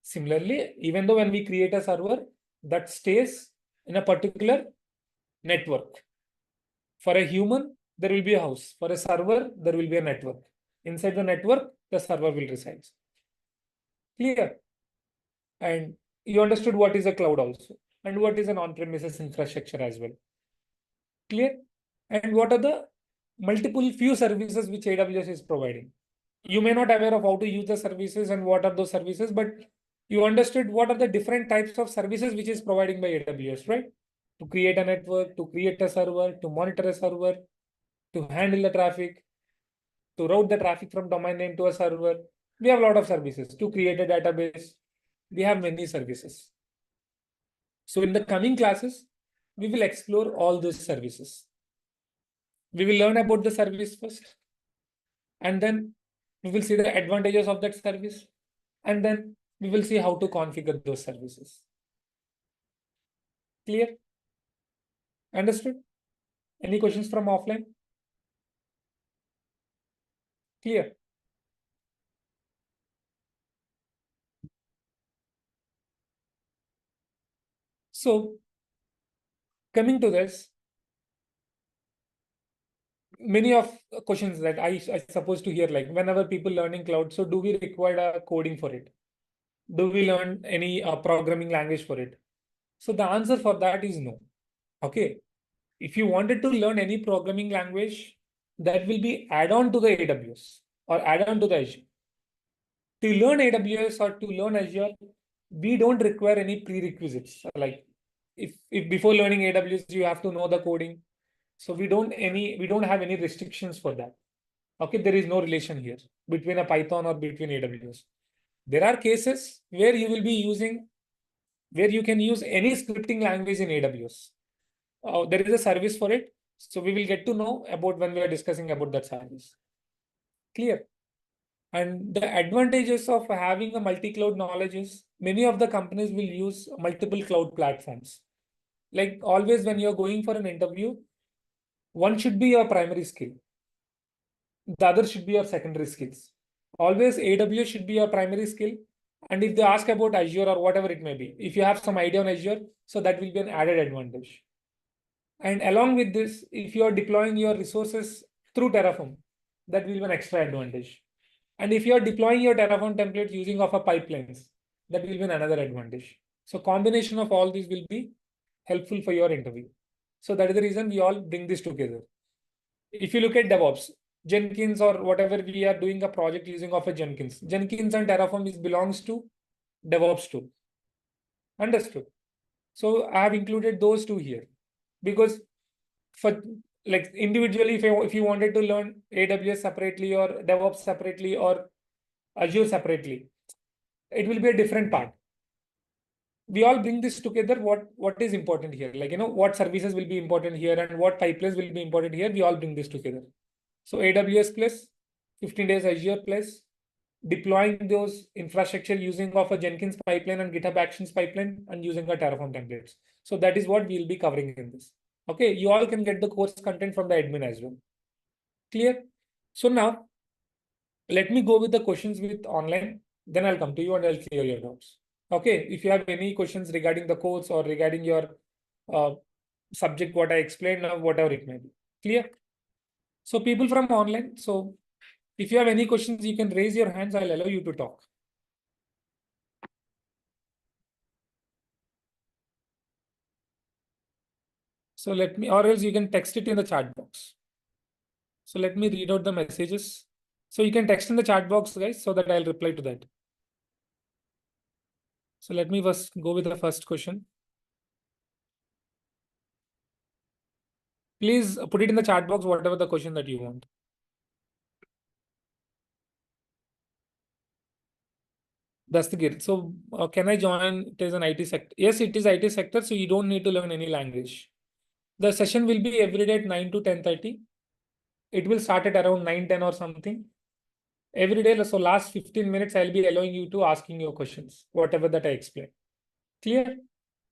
Similarly, even though when we create a server, that stays in a particular network. For a human, there will be a house. For a server, there will be a network. Inside the network, the server will reside. Clear? And you understood what is a cloud also, and what is an on-premises infrastructure as well. Clear? And what are the multiple few services which AWS is providing? You may not be aware of how to use the services and what are those services, but you understood what are the different types of services which is providing by AWS, right? To create a network, to create a server, to monitor a server, to handle the traffic, to route the traffic from domain name to a server. We have a lot of services. To create a database, we have many services. So in the coming classes, we will explore all these services. We will learn about the service first, and then we will see the advantages of that service, and then we will see how to configure those services. Clear? Understood? Any questions from offline? Clear? So coming to this, many of questions that I supposed to hear, like whenever people learning cloud, so do we require a coding for it? Do we learn any programming language for it? So the answer for that is no. Okay. If you wanted to learn any programming language, that will be add-on to the AWS or add-on to the Azure. To learn AWS or to learn Azure, we don't require any prerequisites. Like if before learning AWS, you have to know the coding. So we don't have any restrictions for that. Okay, there is no relation here between a Python or between AWS. There are cases where you will be using, where you can use any scripting language in AWS. There is a service for it. So we will get to know about when we are discussing about that service. Clear? And the advantages of having a multi-cloud knowledge is many of the companies will use multiple cloud platforms. Like always, when you're going for an interview, one should be your primary skill. The other should be your secondary skills. Always AWS should be your primary skill. And if they ask about Azure or whatever it may be, if you have some idea on Azure, so that will be an added advantage. And along with this, if you are deploying your resources through Terraform, that will be an extra advantage. And if you are deploying your Terraform templates using of a pipelines, that will be another advantage. So combination of all these will be helpful for your interview. So that is the reason we all bring this together. If you look at DevOps, Jenkins or whatever, we are doing a project using of a Jenkins. Jenkins and Terraform is belongs to DevOps tool. Understood? So I have included those two here because for like individually, if you wanted to learn AWS separately or DevOps separately or Azure separately, it will be a different part. We all bring this together. What is important here? Like, what services will be important here and what pipelines will be important here. We all bring this together. So AWS plus 15 days Azure plus deploying those infrastructure using of a Jenkins pipeline and GitHub Actions pipeline and using a Terraform templates. So that is what we'll be covering in this. Okay, you all can get the course content from the admin as well. Clear? So now let me go with the questions with online. Then I'll come to you and I'll clear your doubts. Okay, if you have any questions regarding the course or regarding your uh, subject, what I explained now, whatever it may be. Clear? So people from online. So if you have any questions, you can raise your hands. I'll allow you to talk. So let me, or else you can text it in the chat box. So let me read out the messages. So you can text in the chat box, guys, so that I'll reply to that. So let me first go with the first question. Please put it in the chat box, whatever the question that you want. That's the gear. So can I join? It is an IT sector. Yes, it is IT sector. So you don't need to learn any language. The session will be every day at 9 to 10:30. It will start at around 9:10 or something. Every day. So last 15 minutes, I'll be allowing you to asking your questions, whatever that I explain. Clear?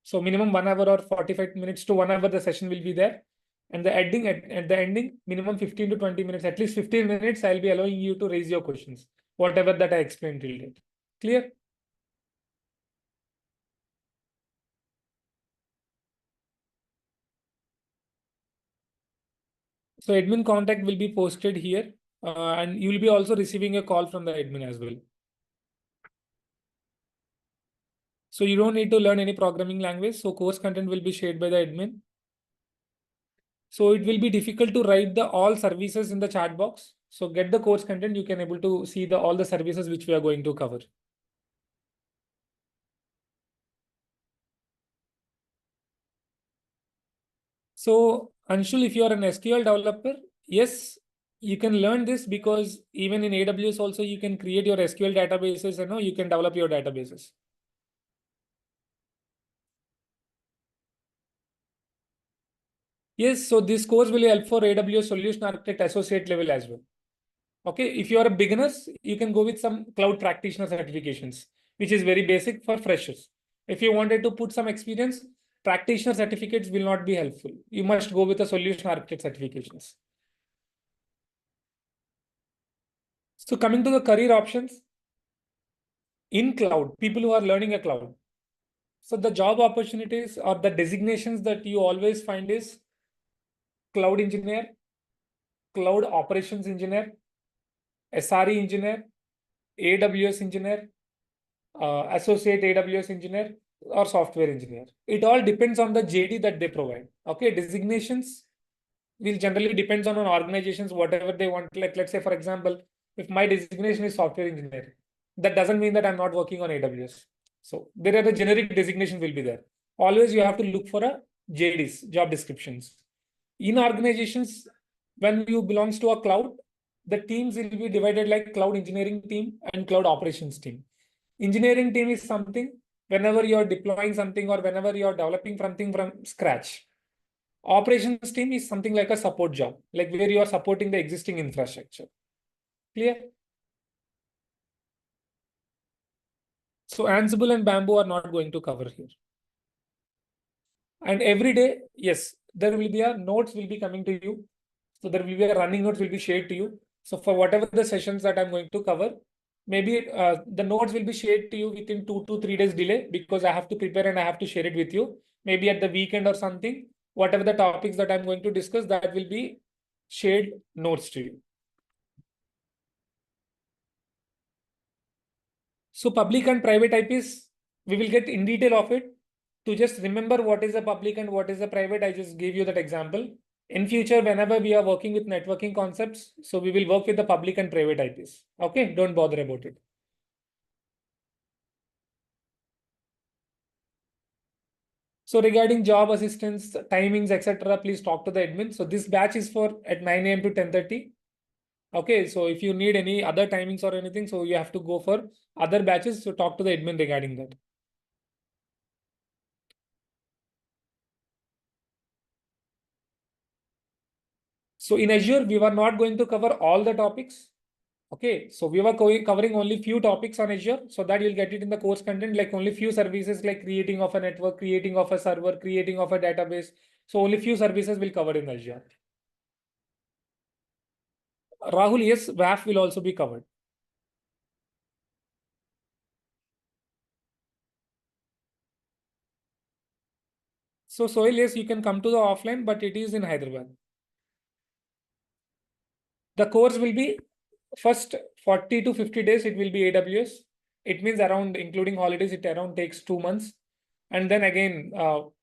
So minimum 1 hour or 45 minutes to 1 hour, the session will be there. And the ending at the ending, minimum 15 to 20 minutes, at least 15 minutes, I'll be allowing you to raise your questions, whatever that I explained till date. Clear? So admin contact will be posted here, and you will be also receiving a call from the admin as well. So you don't need to learn any programming language. So course content will be shared by the admin. So it will be difficult to write the all services in the chat box. So get the course content, you can able to see the all the services which we are going to cover. So Anshul, if you are an SQL developer, yes, you can learn this because even in AWS also you can create your SQL databases and you can develop your databases. Yes, so this course will help for AWS Solution Architect Associate level as well. Okay, if you are a beginners, you can go with some cloud practitioner certifications, which is very basic for freshers. If you wanted to put some experience, practitioner certificates will not be helpful. You must go with the solution architect certifications. So coming to the career options in cloud, people who are learning a cloud. So the job opportunities or the designations that you always find is cloud engineer, cloud operations engineer, SRE engineer, AWS engineer, associate AWS engineer, or software engineer. It all depends on the JD that they provide. Okay, designations will generally depends on organizations, whatever they want. Like, let's say, for example, if my designation is software engineer, that doesn't mean that I'm not working on AWS. So there are the generic designation will be there. Always you have to look for a JDs, job descriptions. In organizations, when you belongs to a cloud, the teams will be divided like cloud engineering team and cloud operations team. Engineering team is something whenever you're deploying something or whenever you're developing something from scratch. Operations team is something like a support job, like where you are supporting the existing infrastructure. Clear? So Ansible and Bamboo are not going to cover here. And every day, yes, there will be a notes will be coming to you. So there will be a running notes will be shared to you. So for whatever the sessions that I'm going to cover, maybe the notes will be shared to you within 2 to 3 days delay because I have to prepare and I have to share it with you. Maybe at the weekend or something, whatever the topics that I'm going to discuss, that will be shared notes to you. So public and private IPs, we will get in detail of it. To just remember what is the public and what is the private, I just gave you that example. In future, whenever we are working with networking concepts, so we will work with the public and private IPs. Okay, don't bother about it. So regarding job assistance, timings, etc., please talk to the admin. So this batch is for at 9 a.m. to 10:30. Okay, so if you need any other timings or anything, so you have to go for other batches. So talk to the admin regarding that. So in Azure, we were not going to cover all the topics. Okay, so we were covering only few topics on Azure, so that you'll get it in the course content, like only few services like creating of a network, creating of a server, creating of a database. So only few services will cover in Azure. Rahul, yes, WAF will also be covered. So Soil, yes, you can come to the offline, but it is in Hyderabad. The course will be first 40 to 50 days, it will be AWS. It means around, including holidays, it around takes 2 months. And then again,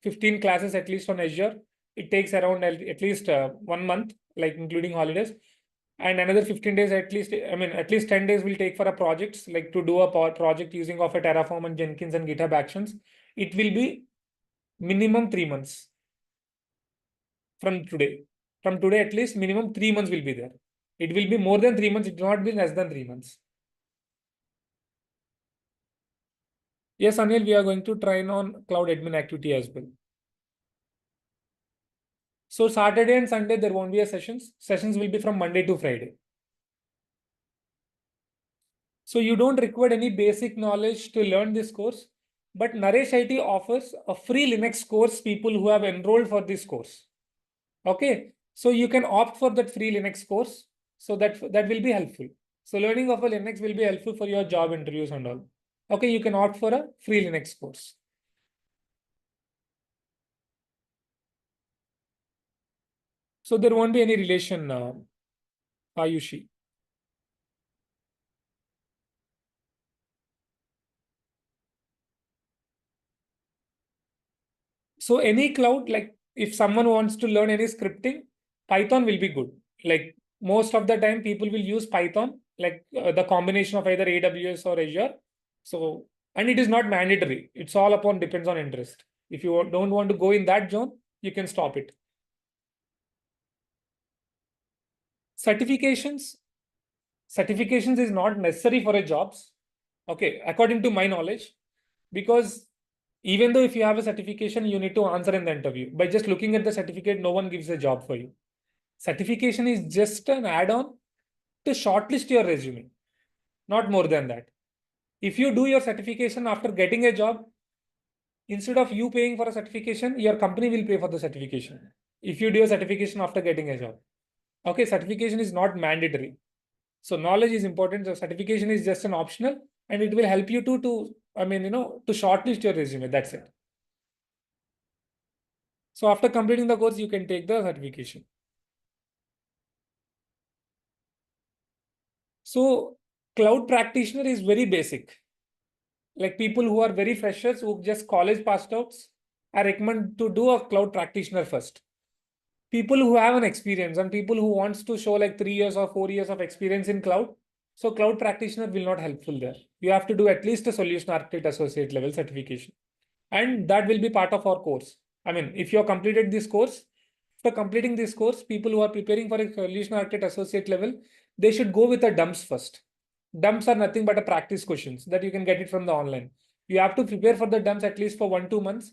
15 classes at least on Azure. It takes around at least 1 month, like including holidays. And another 15 days at least, I mean, at least 10 days will take for a project, like to do a project using of a Terraform and Jenkins and GitHub Actions. It will be minimum 3 months from today. From today, at least minimum 3 months will be there. It will be more than 3 months. It will not be less than 3 months. Yes, Anil, we are going to train on cloud admin activity as well. So Saturday and Sunday, there won't be a sessions. Sessions will be from Monday to Friday. So you don't require any basic knowledge to learn this course, but Naresh IT offers a free Linux course people who have enrolled for this course. Okay, so you can opt for that free Linux course. So that will be helpful. So learning of a Linux will be helpful for your job interviews and all. Okay, you can opt for a free Linux course. So there won't be any relation, Ayushi. So any cloud, like if someone wants to learn any scripting, Python will be good. Like most of the time, people will use Python, like the combination of either AWS or Azure. So, and it is not mandatory. It's all upon depends on interest. If you don't want to go in that zone, you can stop it. Certifications, certifications is not necessary for a jobs. Okay, according to my knowledge, because Even though if you have a certification, you need to answer in the interview. By just looking at the certificate, no one gives a job for you. Certification is just an add-on to shortlist your resume, not more than that. If you do your certification after getting a job, instead of you paying for a certification, your company will pay for the certification. If you do a certification after getting a job, okay, certification is not mandatory. So knowledge is important. So certification is just an optional, and it will help you to shortlist your resume. That's it. So after completing the course, you can take the certification. So cloud practitioner is very basic. Like people who are very freshers who just college passed out, I recommend to do a cloud practitioner first. People who have an experience and people who wants to show like 3 years or 4 years of experience in cloud. So cloud practitioner will not helpful there. You have to do at least a solution architect associate level certification. And that will be part of our course. I mean, if you have completed this course, for completing this course, people who are preparing for a solution architect associate level, they should go with the dumps first. Dumps are nothing but a practice questions that you can get it from the online. You have to prepare for the dumps at least for 1-2 months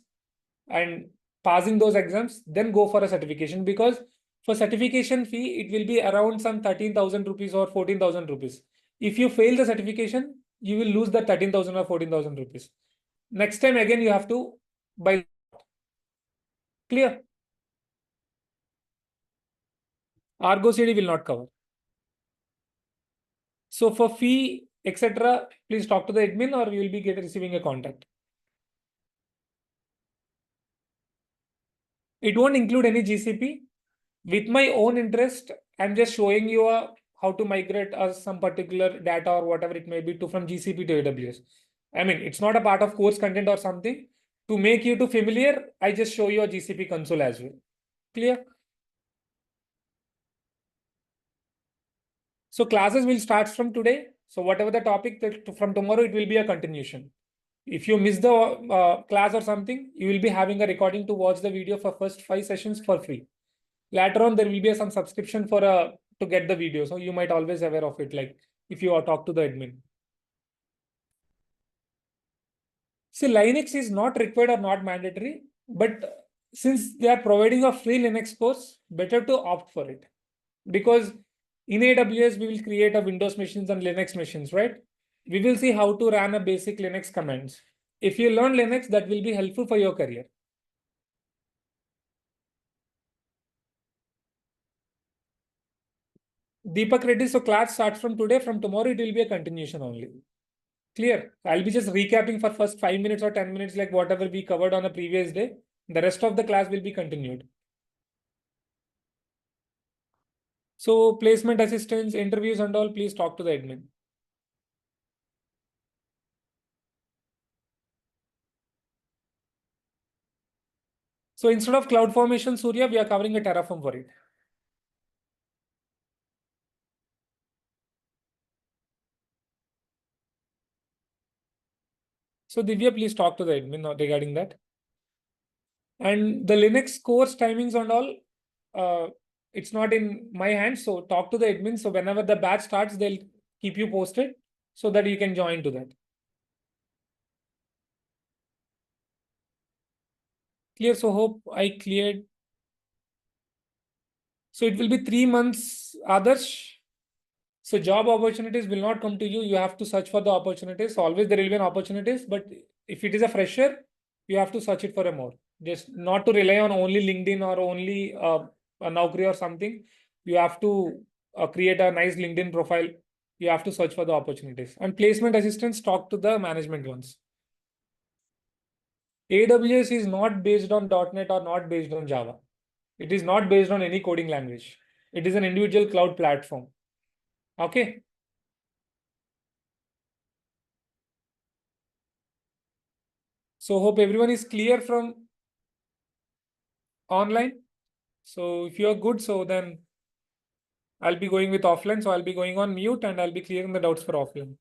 and passing those exams, then go for a certification, because for certification fee, it will be around some 13,000 rupees or 14,000 rupees. If you fail the certification, you will lose the 13,000 or 14,000 rupees. Next time again, you have to buy. Clear? Argo CD will not cover. So for fee, etc., please talk to the admin or you will be receiving a contact. It won't include any GCP. With my own interest, I'm just showing you how to migrate some particular data or whatever it may be to from GCP to AWS. I mean, it's not a part of course content or something. To make you too familiar, I just show you a GCP console as well. Clear? So classes will start from today. So whatever the topic, from tomorrow, it will be a continuation. If you miss the class or something, you will be having a recording to watch the video for first 5 sessions for free. Later on, there will be some subscription for to get the video. So you might always aware of it, like if you talk to the admin. See, Linux is not required or not mandatory, but since they are providing a free Linux course, better to opt for it. Because in AWS, we will create a Windows machines and Linux machines, right? We will see how to run a basic Linux commands. If you learn Linux, that will be helpful for your career. Deepak Reddy, so class starts from today. From tomorrow, it will be a continuation only. Clear. I'll be just recapping for first 5 minutes or 10 minutes, like whatever we covered on the previous day. The rest of the class will be continued. So placement assistance, interviews and all, please talk to the admin. So instead of CloudFormation Surya, we are covering a Terraform for it. So Divya, please talk to the admin regarding that. And the Linux course timings and all, it's not in my hands. So talk to the admin. So whenever the batch starts, they'll keep you posted so that you can join to that. Clear. So hope I cleared. So it will be 3 months, Adarsh. So job opportunities will not come to you. You have to search for the opportunities. Always there will be an opportunities, but if it is a fresher, you have to search it for a more. Just not to rely on only LinkedIn or only a Naukri or something. You have to create a nice LinkedIn profile. You have to search for the opportunities. And placement assistance, talk to the management ones. AWS is not based on .NET or not based on Java. It is not based on any coding language. It is an individual cloud platform. Okay. So hope everyone is clear from online. So if you're good, so then I'll be going with offline. So I'll be going on mute and I'll be clearing the doubts for offline.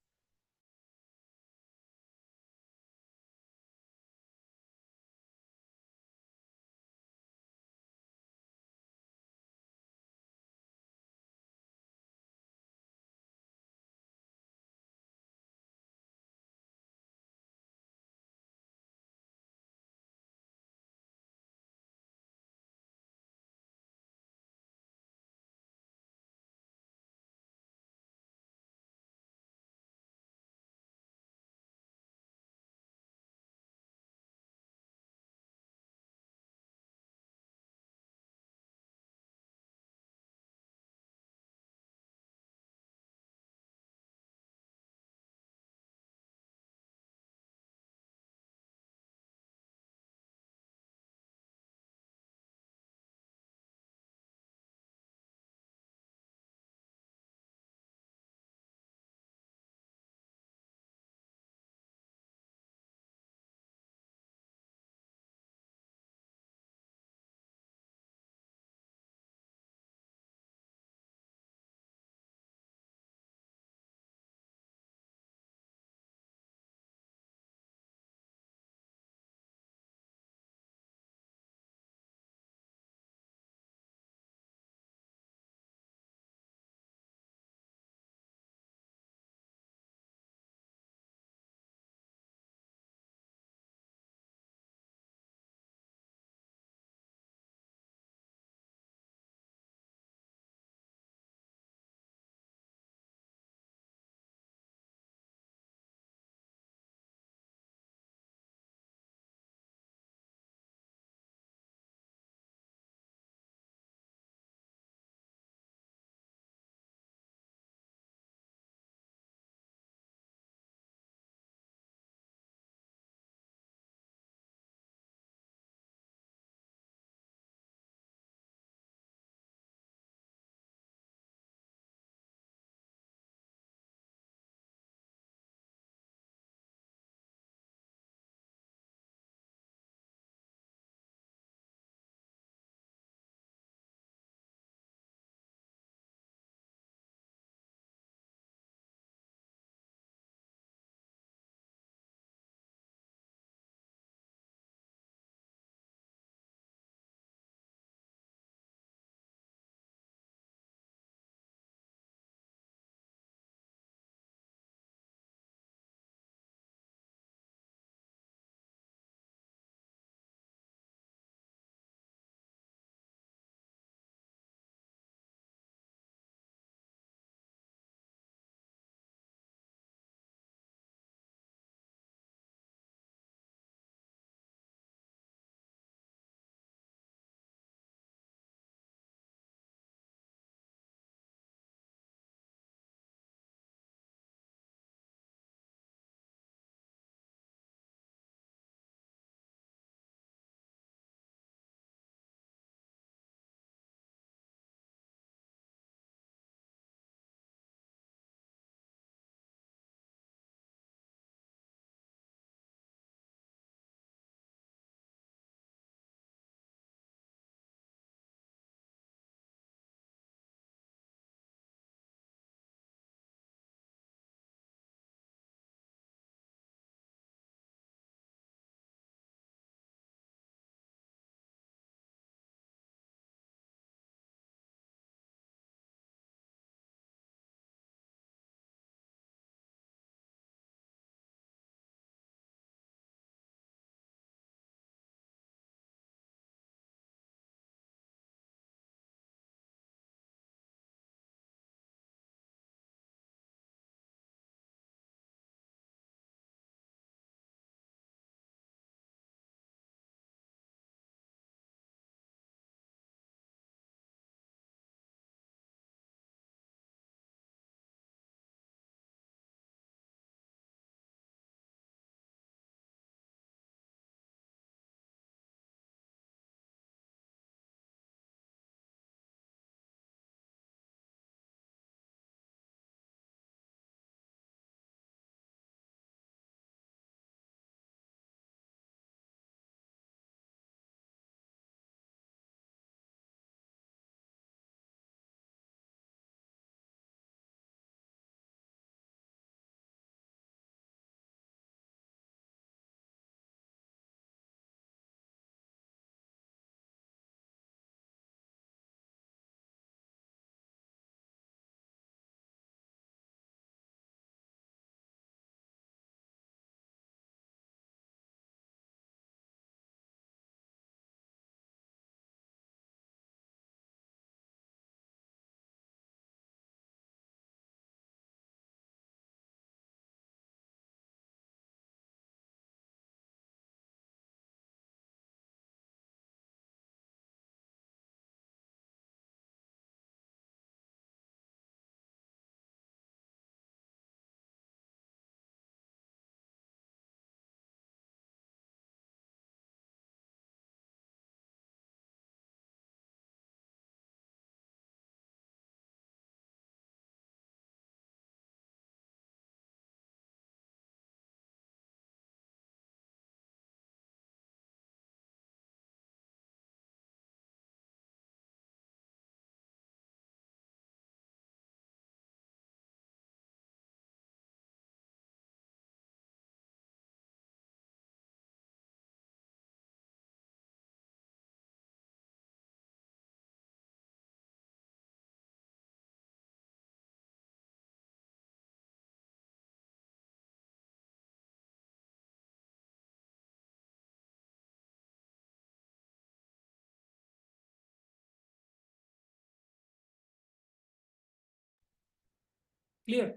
Clear?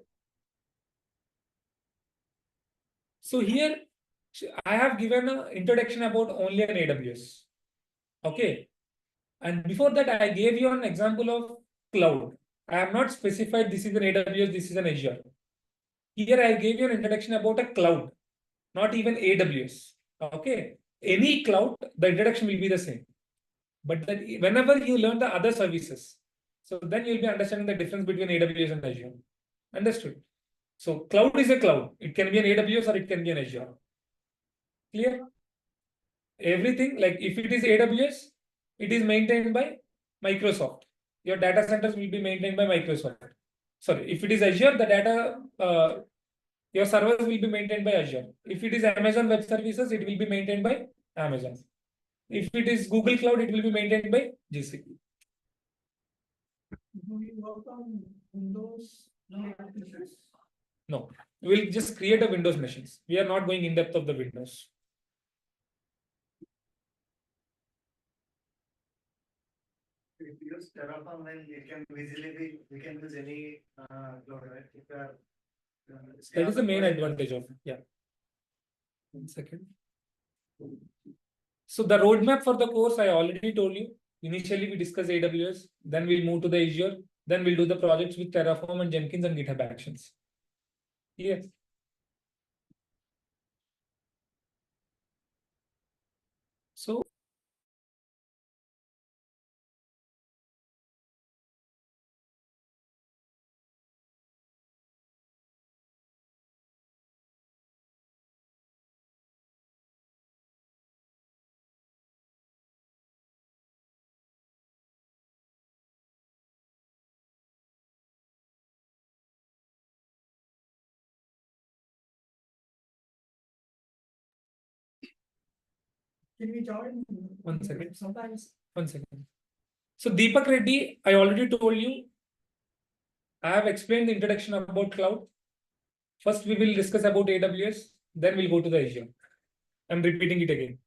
So here I have given an introduction about only an AWS. Okay. And before that, I gave you an example of cloud. I have not specified this is an AWS, this is an Azure. Here I gave you an introduction about a cloud, not even AWS. Okay. Any cloud, the introduction will be the same. But that whenever you learn the other services, so then you'll be understanding the difference between AWS and Azure. Understood? So cloud is a cloud. It can be an AWS or it can be an Azure. Clear? Everything, like if it is AWS, it is maintained by Microsoft. Your data centers will be maintained by Microsoft. Sorry, if it is Azure, the data, your servers will be maintained by Azure. If it is Amazon Web Services, it will be maintained by Amazon. If it is Google Cloud, it will be maintained by GCP. Do we work on Windows? No, we'll just create a Windows machines. We are not going in depth of the Windows. If you use Terraform, then it can easily we can use any cloud, right? If you are, that is the main advantage of it. Yeah. 1 second. So the roadmap for the course I already told you. Initially we discuss AWS, then we'll move to the Azure, then we'll do the projects with Terraform and Jenkins and GitHub Actions. Yes. So can we join? 1 second. Sometimes 1 second. So Deepak Reddy, I already told you. I have explained the introduction about cloud. First, we will discuss about AWS, then we'll go to the Azure. I'm repeating it again.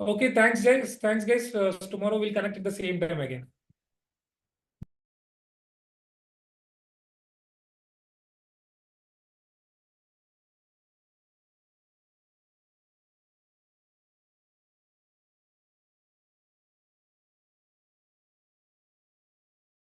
Okay, thanks, guys. Thanks, guys. Tomorrow we'll connect at the same time again.